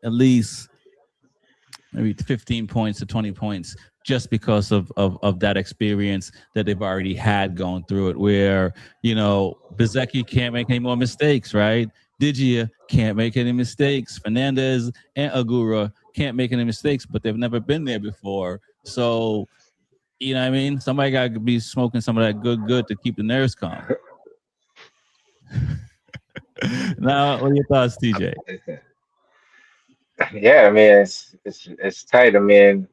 [SPEAKER 1] least maybe 15 points to 20 points just because of that experience that they've already had going through it, where, Bezecchi can't make any more mistakes, right? Digia can't make any mistakes. Fernandez and Agura can't make any mistakes, but they've never been there before. So, you know what I mean? Somebody got to be smoking some of that good to keep the nerves calm. Now, what are your thoughts, TJ?
[SPEAKER 2] Yeah, I mean it's tight. I mean,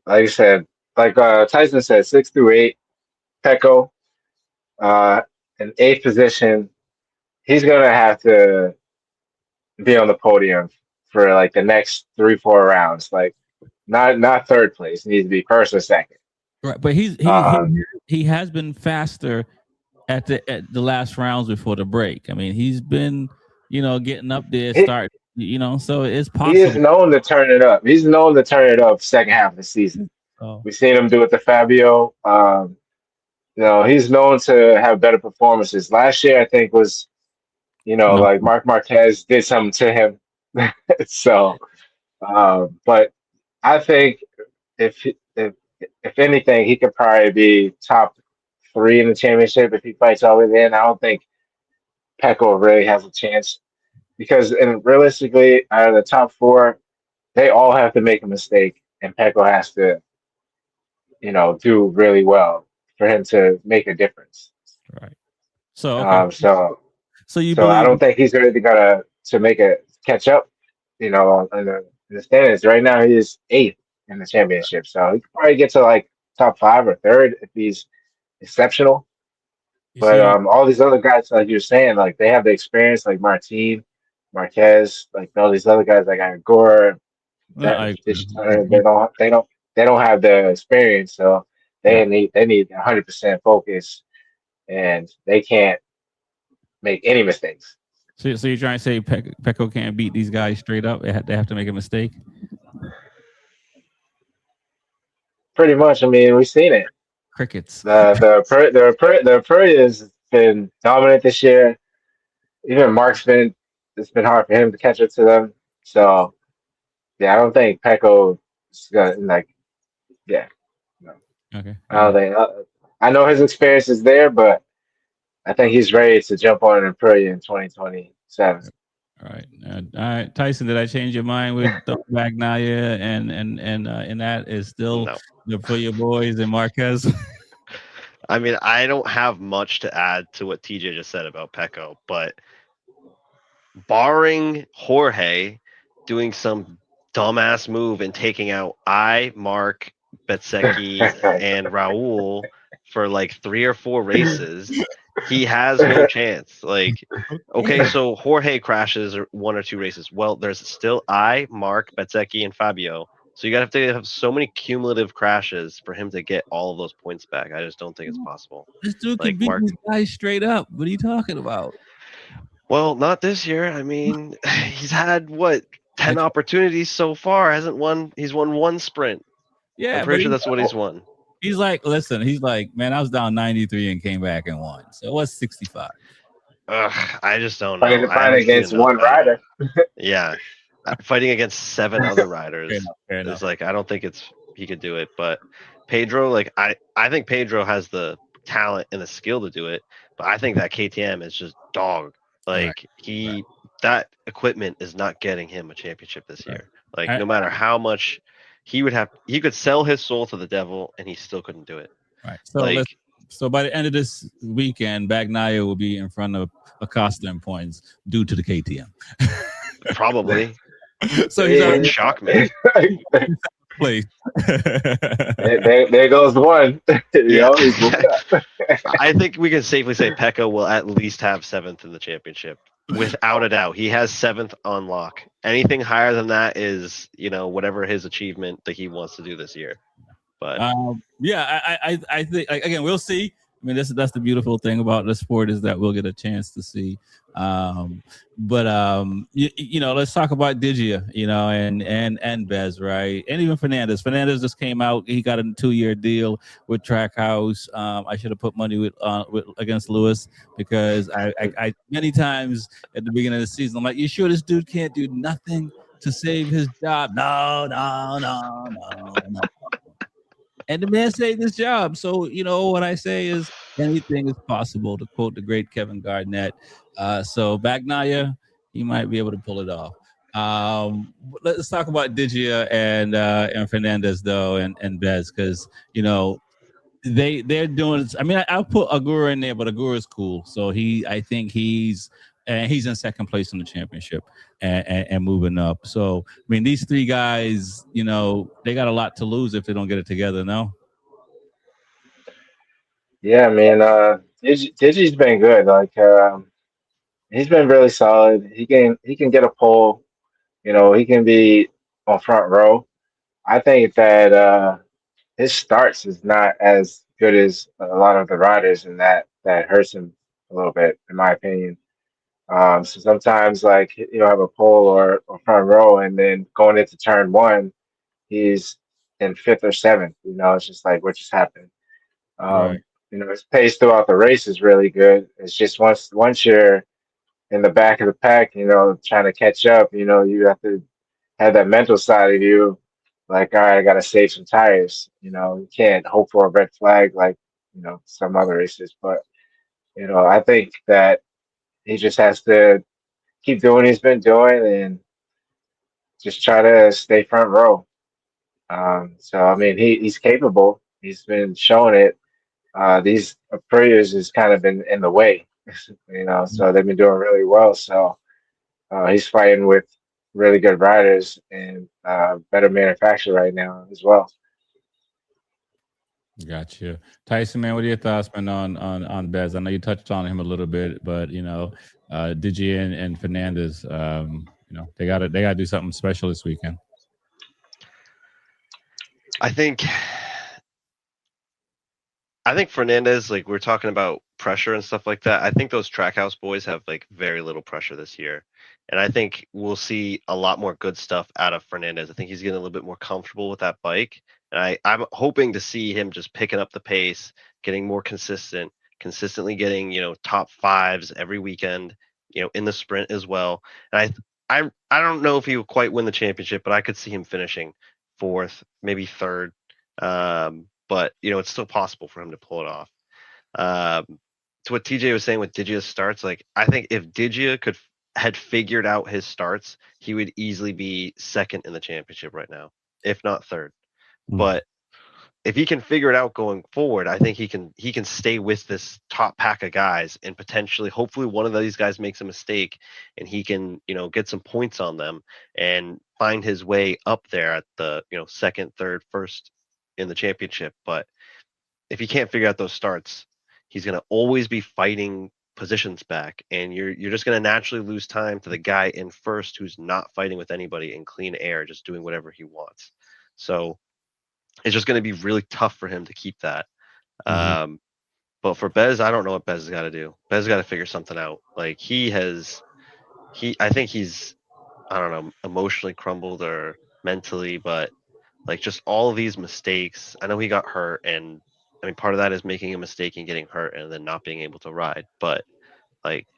[SPEAKER 2] like I said, like Tyson said, 6 through 8, Pecco, uh, in 8th position. He's gonna have to be on the podium for like the next 3-4 rounds. Like not third place. He needs to be first or second.
[SPEAKER 1] Right, but he has been faster at the last rounds before the break. I mean, he's been, getting up there,
[SPEAKER 2] He,
[SPEAKER 1] so it's
[SPEAKER 2] he is
[SPEAKER 1] possible.
[SPEAKER 2] known to turn it up. He's known to turn it up second half of the season.
[SPEAKER 1] Oh,
[SPEAKER 2] We've seen him do it to Fabio. he's known to have better performances. Last year, I think was
[SPEAKER 1] No,
[SPEAKER 2] like Mark Marquez did something to him. So, but I think if if anything, he could probably be top three in the championship if he fights all the way in. I don't think Pecco really has a chance because, and realistically, out of the top four, they all have to make a mistake, and Pecco has to, do really well for him to make a difference.
[SPEAKER 1] right. So okay.
[SPEAKER 2] Um, so,
[SPEAKER 1] So you
[SPEAKER 2] so I
[SPEAKER 1] believe?
[SPEAKER 2] don't think he's really gonna to make it catch up. In the standings right now, he is eighth in the championship, so he could probably get to like top five or third if he's exceptional.
[SPEAKER 1] You
[SPEAKER 2] But
[SPEAKER 1] see?
[SPEAKER 2] all these other guys, like you're saying, like they have the experience, like Martin, Marquez, like all these other guys, like Angora,
[SPEAKER 1] Well, I
[SPEAKER 2] Dish
[SPEAKER 1] agree.
[SPEAKER 2] Turner. They don't have the experience, so
[SPEAKER 1] Yeah.
[SPEAKER 2] they need 100% focus, and they can't make any mistakes.
[SPEAKER 1] So you're trying to say Pecco can't beat these guys straight up? They have to make a mistake.
[SPEAKER 2] Pretty much. I mean, we've seen it.
[SPEAKER 1] Crickets.
[SPEAKER 2] The Purdy has been dominant this year. Even Mark's been. It's been hard for him to catch up to them. So yeah, I don't think Pecco is gonna like. Yeah, no,
[SPEAKER 1] Okay.
[SPEAKER 2] I don't think. I know his experience is there, but I think he's ready to jump on and Purdy in 2027.
[SPEAKER 1] All right. All right. Tyson, did I change your mind with Bagnaia and that is still
[SPEAKER 3] No.
[SPEAKER 1] for your boys and Marquez?
[SPEAKER 3] I mean, I don't have much to add to what TJ just said about Pecco, but barring Jorge doing some dumbass move and taking out Mark, Betseki, and Raul for like 3 or 4 races, he has no chance. Like, okay, so Jorge crashes 1 or 2 races. Well, there's still Mark, Betseki, and Fabio. So you have to have so many cumulative crashes for him to get all of those points back. I just don't think it's possible.
[SPEAKER 1] This dude can
[SPEAKER 3] Like
[SPEAKER 1] beat
[SPEAKER 3] Mark,
[SPEAKER 1] these guys straight up. What are you talking about?
[SPEAKER 3] well, not this year. I mean, he's had what 10 opportunities so far. Hasn't won. He's won 1 sprint. I'm
[SPEAKER 1] Yeah, but
[SPEAKER 3] pretty sure that's what he's won.
[SPEAKER 1] he's like, listen, he's like, man, I was down 93 and came back and won. So what's 65?
[SPEAKER 3] I just don't know. I
[SPEAKER 2] fighting
[SPEAKER 3] haven't seen
[SPEAKER 2] against
[SPEAKER 3] enough
[SPEAKER 2] one
[SPEAKER 3] out of him.
[SPEAKER 2] rider.
[SPEAKER 3] Yeah, fighting against 7 other
[SPEAKER 1] Fair
[SPEAKER 3] riders
[SPEAKER 1] enough, fair enough.
[SPEAKER 3] is like I don't think he could do it. But Pedro, like I think Pedro has the talent and the skill to do it. But I think that KTM is just dog. Like that equipment is not getting him a championship this year. Like
[SPEAKER 1] I-
[SPEAKER 3] no matter how much he could sell his soul to the devil and he still couldn't do it.
[SPEAKER 1] Right. So
[SPEAKER 3] Like
[SPEAKER 1] so by the end of this weekend, Bagnaia will be in front of Acosta in points due to the KTM.
[SPEAKER 3] probably.
[SPEAKER 1] So
[SPEAKER 3] It
[SPEAKER 1] he's
[SPEAKER 3] wouldn't
[SPEAKER 1] already
[SPEAKER 3] shock me.
[SPEAKER 1] played.
[SPEAKER 2] there goes one.
[SPEAKER 3] Yeah.
[SPEAKER 2] He's moving up.
[SPEAKER 3] I think we can safely say Pecco will at least have 7th in the championship. Without a doubt. He has 7th on lock. Anything higher than that is, whatever his achievement that he wants to do this year. But
[SPEAKER 1] yeah, I think again we'll see. I mean, that's the beautiful thing about the sport is that we'll get a chance to see. But let's talk about Digia, and Bez, right? And even Fernandez. Fernandez just came out. He got a 2-year deal with Trackhouse. I should have put money with against Lewis because I many times at the beginning of the season I'm like, you sure this dude can't do nothing to save his job? No. And the man saved his job. So, what I say is anything is possible, to quote the great Kevin Garnett. So Bagnaia, he might be able to pull it off. Let's talk about Digia and Fernandez, though, and Bez, because, they're doing. I mean, I'll put Agura in there, but Agura is cool. So I think he's in second place in the championship and moving up. So I mean, these 3 guys, they got a lot to lose if they don't get it together. No.
[SPEAKER 2] Yeah, man. Digi's been good. Like, he's been really solid. He can get a pole. He can be on front row. I think that his starts is not as good as a lot of the riders, and that hurts him a little bit, in my opinion. So sometimes, like, he'll have a pole or front row, and then going into turn one, he's in fifth or seventh. It's just like what just happened.
[SPEAKER 1] Right.
[SPEAKER 2] his pace throughout the race is really good. It's just once you're in the back of the pack, trying to catch up, you have to have that mental side of you, like, all right, I gotta save some tires. You can't hope for a red flag like, some other races. But, I think that he just has to keep doing what he's been doing and just try to stay front row. So I mean, he's capable. He's been showing it. These Aprillas has kind of been in the way, so they've been doing really well. So he's fighting with really good riders and better manufacturer right now as well.
[SPEAKER 1] Gotcha. Tyson, man, what are your thoughts, man, on Bez? I know you touched on him a little bit, but Digi and Fernandez, they gotta do something special this weekend.
[SPEAKER 3] I think Fernandez, like we're talking about pressure and stuff like that. I think those Trackhouse boys have like very little pressure this year. And I think we'll see a lot more good stuff out of Fernandez. I think he's getting a little bit more comfortable with that bike. And I'm hoping to see him just picking up the pace, getting more consistently getting, top fives every weekend, in the sprint as well. And I don't know if he will quite win the championship, but I could see him finishing fourth, maybe third. But it's still possible for him to pull it off. To what TJ was saying with Digia's starts, like I think if Digia had figured out his starts, he would easily be second in the championship right now, if not third. But if he can figure it out going forward, I think he can stay with this top pack of guys and potentially, hopefully, one of these guys makes a mistake and he can, get some points on them and find his way up there at the, second, third, first in the championship. But if he can't figure out those starts, he's going to always be fighting positions back, and you're just going to naturally lose time to the guy in first who's not fighting with anybody in clean air, just doing whatever he wants. So it's just going to be really tough for him to keep that. But for Bez, I don't know what Bez has got to do. Bez has got to figure something out. Like I think he's, I don't know, emotionally crumbled or mentally, but like just all of these mistakes. I know he got hurt, and I mean, part of that is making a mistake and getting hurt and then not being able to ride. But like,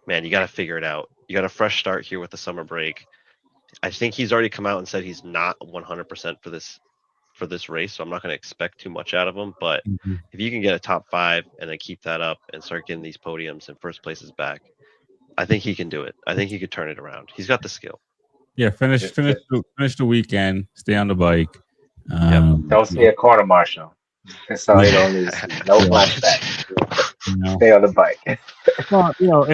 [SPEAKER 3] man, you got to figure it out. You got a fresh start here with the summer break. I think he's already come out and said he's not 100% for this race, so I'm not going to expect too much out of him. But if you can get a top 5 and then keep that up and start getting these podiums and first places back, I think he can do it. I think he could turn it around. He's got the skill.
[SPEAKER 1] Yeah, finish the weekend. Stay on the bike.
[SPEAKER 2] Don't see a corner marshal. That's all you don't need to see. No flashback. Stay on the bike.
[SPEAKER 1] Well,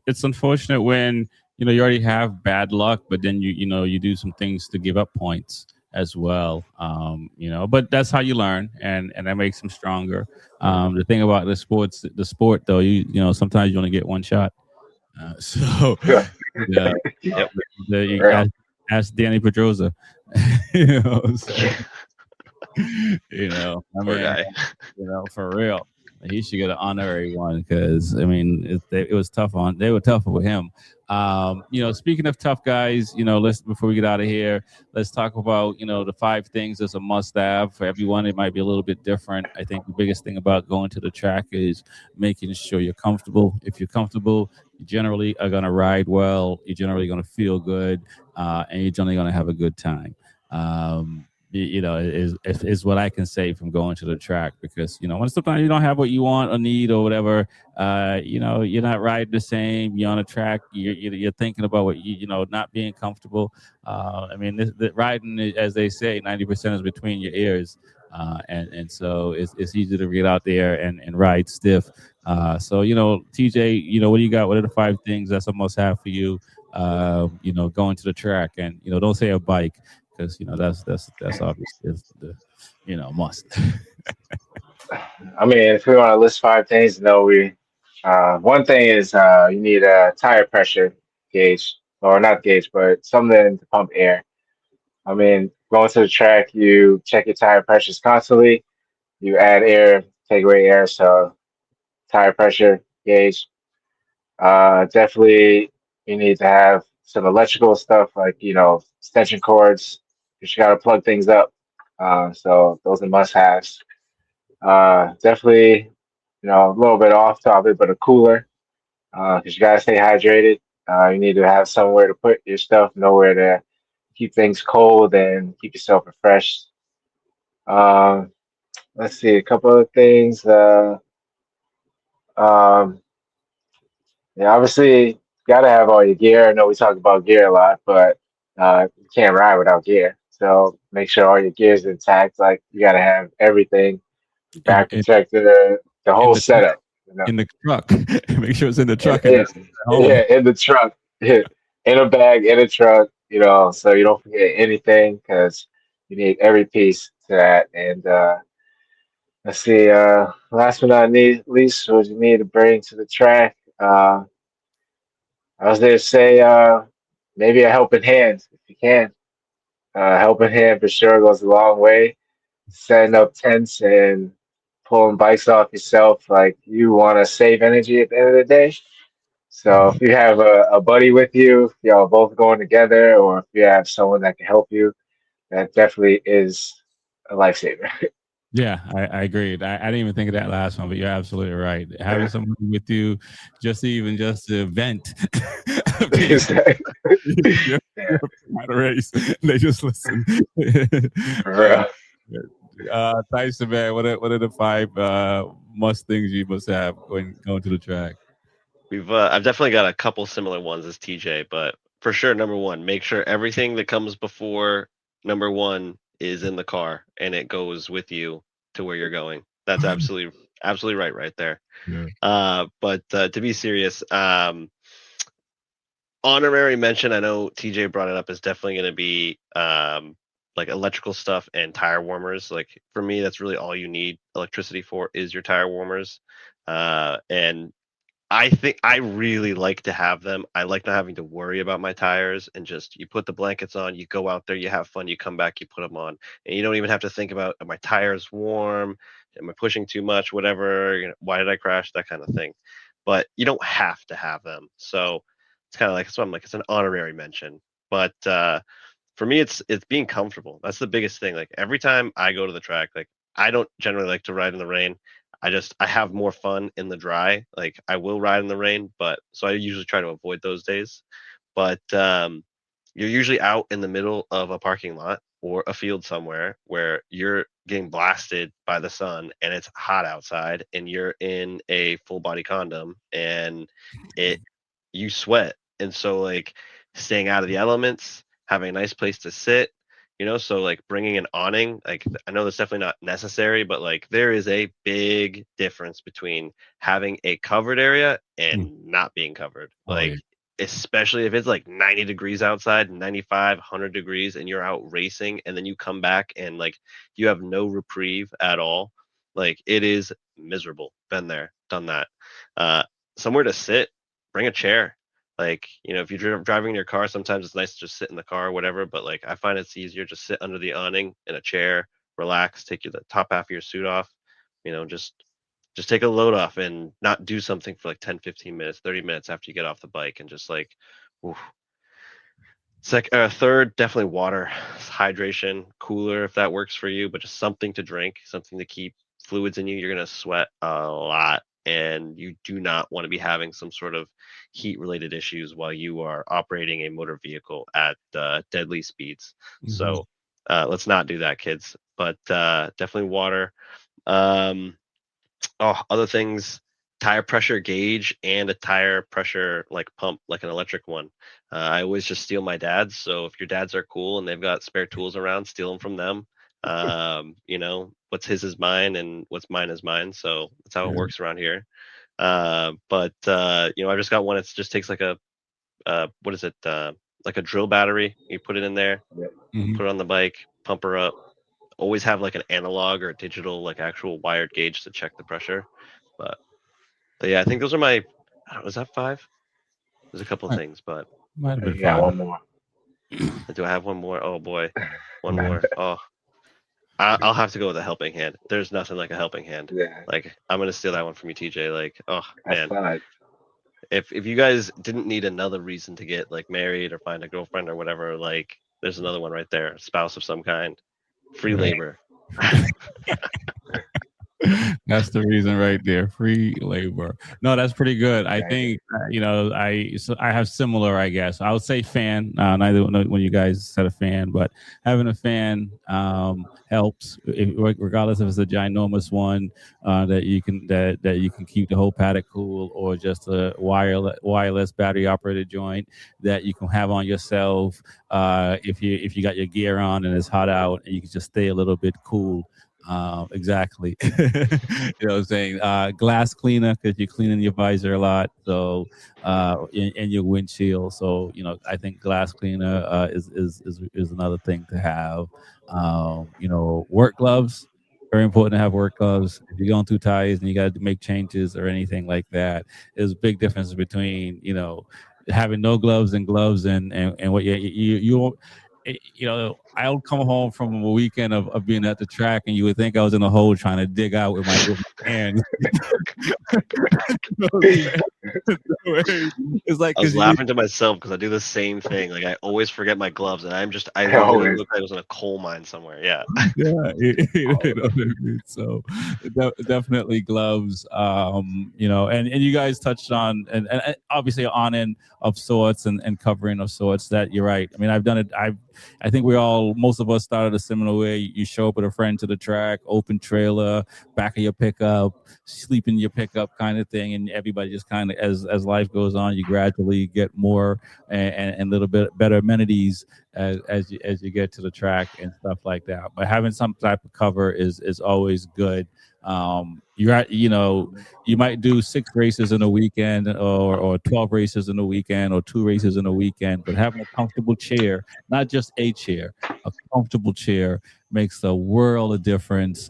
[SPEAKER 1] it's unfortunate when you already have bad luck, but then you do some things to give up points as well. But that's how you learn, and that makes them stronger. The thing about the sport though, sometimes you only get one shot. So yeah, you ask Danny Pedrosa.
[SPEAKER 3] Poor guy.
[SPEAKER 1] For real, he should get an honorary one because I mean it was tough on. They were tougher with him. Speaking of tough guys, let's before we get out of here, let's talk about the 5 things that's a must-have for everyone. It might be a little bit different. I think the biggest thing about going to the track is making sure you're comfortable. If you're comfortable, you generally are gonna ride well. You're generally gonna feel good, and you're generally gonna have a good time. Is what I can say from going to the track, because when sometimes you don't have what you want or need or whatever, you're not riding the same. You're on a track, you're thinking about what not being comfortable. I mean, the riding, as they say, 90% is between your ears, and so it's easy to get out there and ride stiff. So TJ, what do you got? What are the 5 things that's a must have for you? Going to the track, and don't say a bike, because that's obviously the must.
[SPEAKER 2] I mean, if we want to list 5 things, one thing is you need a tire pressure gauge, or not gauge, but something to pump air. I mean, going to the track, you check your tire pressures constantly. You add air, take away air, so tire pressure gauge. Definitely, you need to have some electrical stuff like extension cords. You got to plug things up. So those are must-haves. Definitely, a little bit off topic, but a cooler, because you gotta stay hydrated. You need to have somewhere to put your stuff, nowhere to keep things cold and keep yourself refreshed. Um, let's see, a couple of things. Um, yeah, obviously, gotta have all your gear. I know we talk about gear a lot, but you can't ride without gear. So make sure all your gear is intact. Like you gotta have everything,
[SPEAKER 1] in
[SPEAKER 2] back
[SPEAKER 1] in,
[SPEAKER 2] protector, the
[SPEAKER 1] in
[SPEAKER 2] whole
[SPEAKER 1] the truck.
[SPEAKER 2] setup.
[SPEAKER 1] In the truck. Make sure it's in the
[SPEAKER 2] And
[SPEAKER 1] truck and not at home.
[SPEAKER 2] yeah, in the truck, in a bag, in a truck, so you don't forget anything because you need every piece to that. And let's see, last but not least, what you need to bring to the track. I was there to say maybe a helping hand if you can. Helping hand for sure goes a long way. Setting up tents and pulling bikes off yourself, like you want to save energy at the end of the day. So if you have a buddy with you, if y'all both going together, or if you have someone that can help you, that definitely is a lifesaver.
[SPEAKER 1] Yeah, I agreed. I didn't even think of that last one, but you're absolutely right. Having someone with you, just to vent, being you're,
[SPEAKER 2] Yeah,
[SPEAKER 1] you're at a race, they just listen.
[SPEAKER 2] for
[SPEAKER 1] uh,
[SPEAKER 2] real.
[SPEAKER 1] Tyson, man, what are the five must things you must have going to the track?
[SPEAKER 3] I've definitely got a couple similar ones as TJ, but for sure, number one, make sure everything that comes before number one is in the car and it goes with you to where you're going. That's absolutely right there.
[SPEAKER 1] Yeah.
[SPEAKER 3] But to be serious, honorary mention. I know TJ brought it up. Is definitely going to be like electrical stuff and tire warmers. Like for me, that's really all you need electricity for is your tire warmers. And I think I really like to have them. I like not having to worry about my tires and just you put the blankets on, you go out there, you have fun, you come back, you put them on, and you don't even have to think about are my tires warm, am I pushing too much, whatever, why did I crash, that kind of thing. But you don't have to have them, so it's kind of like so I'm like it's an honorary mention. But for me, it's being comfortable. That's the biggest thing. Like every time I go to the track, like I don't generally like to ride in the rain. I have more fun in the dry. Like I will ride in the rain, but so I usually try to avoid those days. But you're usually out in the middle of a parking lot or a field somewhere where you're getting blasted by the sun and it's hot outside and you're in a full body condom and it you sweat. And so like staying out of the elements, having a nice place to sit, so like bringing an awning, like I know that's definitely not necessary, but like there is a big difference between having a covered area
[SPEAKER 1] Mm.
[SPEAKER 3] and not being covered.
[SPEAKER 1] Oh yeah.
[SPEAKER 3] Like especially if it's like 90 degrees outside, 95, 100 degrees and you're out racing and then you come back and like you have no reprieve at all. Like it is miserable. Been there, done that. Uh Somewhere to sit, bring a chair. Like, if you're driving in your car, sometimes it's nice to just sit in the car or whatever, but like I find it's easier just sit under the awning in a chair, relax, take the top half of your suit off, just take a load off and not do something for like 10, 15 minutes, 30 minutes after you get off the bike and just like oof. Third, definitely water, hydration, cooler if that works for you, but just something to drink, something to keep fluids in you. You're gonna sweat a lot, and you do not want to be having some sort of heat-related issues while you are operating a motor vehicle at deadly speeds.
[SPEAKER 1] Mhm.
[SPEAKER 3] So let's not do that, kids. But definitely water. Um, other things, tire pressure gauge and a tire pressure like pump, like an electric one. I always just steal my dad's. So if your dads are cool and they've got spare tools around, steal them from them. What's his is mine and what's mine is mine. So that's how it
[SPEAKER 1] Yeah.
[SPEAKER 3] works around here. But I just got one. It just takes like a what is it? Like a drill battery. You put it in there,
[SPEAKER 2] Yeah.
[SPEAKER 1] Mhm.
[SPEAKER 3] put it on the bike, pump her up. Always have like an analog or digital, like actual wired gauge to check the pressure. But yeah, I think those are my. I don't know, was that five? There's a couple of
[SPEAKER 1] Might,
[SPEAKER 3] things, but
[SPEAKER 1] might have been
[SPEAKER 2] You got
[SPEAKER 1] five.
[SPEAKER 2] one more.
[SPEAKER 3] do I have one more? Oh boy, one
[SPEAKER 1] Mhm.
[SPEAKER 3] more. Oh, I'll have to go with a helping hand. There's nothing like a helping hand.
[SPEAKER 2] Yeah,
[SPEAKER 3] Like I'm gonna steal that one from you, TJ. Like, oh
[SPEAKER 2] that's
[SPEAKER 3] man,
[SPEAKER 2] fine.
[SPEAKER 3] if you guys didn't need another reason to get like married or find a girlfriend or whatever, like there's another one right there. Spouse of some kind, free
[SPEAKER 1] Yeah.
[SPEAKER 3] labor.
[SPEAKER 1] That's the reason right there. Free labor. No, that's pretty good. I
[SPEAKER 2] Right.
[SPEAKER 1] think I have similar. I guess I would say fan. Neither when you guys said a fan, but having a fan helps. Regardless if it's a ginormous one that you can keep the whole paddock cool, or just a wireless battery operated joint that you can have on yourself. If you got your gear on and it's hot out, and you can just stay a little bit cool. Exactly. You know what I'm saying? Glass cleaner, because you're cleaning your visor a lot, so and your windshield. So I think glass cleaner is another thing to have. Work gloves. Very important to have work gloves. If you're going through tires and you got to make changes or anything like that, there's a big difference between having no gloves and gloves, and what I'll come home from a weekend of being at the track, and you would think I was in a hole trying to dig out with my hands. It's like
[SPEAKER 3] I was laughing to myself because I do the same thing. Like I always forget my gloves, and I literally
[SPEAKER 2] Always.
[SPEAKER 3] look like I was in a coal mine somewhere. Yeah.
[SPEAKER 1] Yeah, you know what I mean? So definitely gloves. And you guys touched on and obviously on end of sorts and covering of sorts. That you're right. I mean, I've done it. I think most of us started a similar way. You show up with a friend to the track, open trailer, back of your pickup, sleep in your pickup kind of thing, and everybody just kind of as life goes on, you gradually get more and a little bit better amenities as you get to the track and stuff like that. But having some type of cover is always good. You might do 6 races in a weekend, or 12 races in a weekend, or 2 races in a weekend, but having a comfortable chair, not just a chair, a comfortable chair makes a world of difference.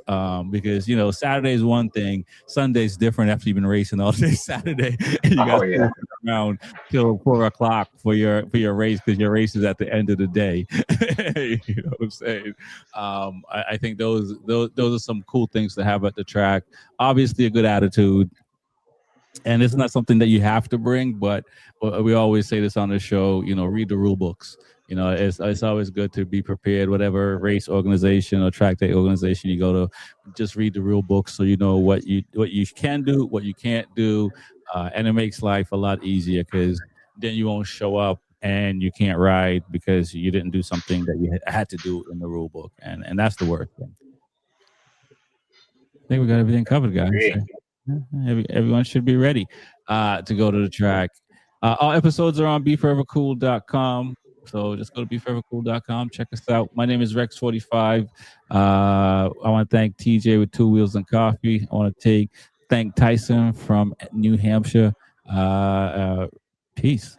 [SPEAKER 1] Because Saturday is one thing, Sunday's different after you've been racing all day Saturday, and you got to around till 4 o'clock for your race, because your race is at the end of the day. You know what I'm saying? I think those are some cool things to have at the track. Obviously, a good attitude. And it's not something that you have to bring, but we always say this on the show, read the rule books. It's always good to be prepared, whatever race organization or track day organization you go to, just read the rule books so you know what you can do, what you can't do. And it makes life a lot easier, because then you won't show up and you can't ride because you didn't do something that you had to do in the rule book. And that's the worst thing. I think we got everything covered, guys. Everyone should be ready to go to the track. All episodes are on beforevercool.com. So just go to beforevercool.com. Check us out. My name is Rex45. I want to thank TJ with 2 Wheels and Coffee. I want to thank Tyson from New Hampshire. Peace.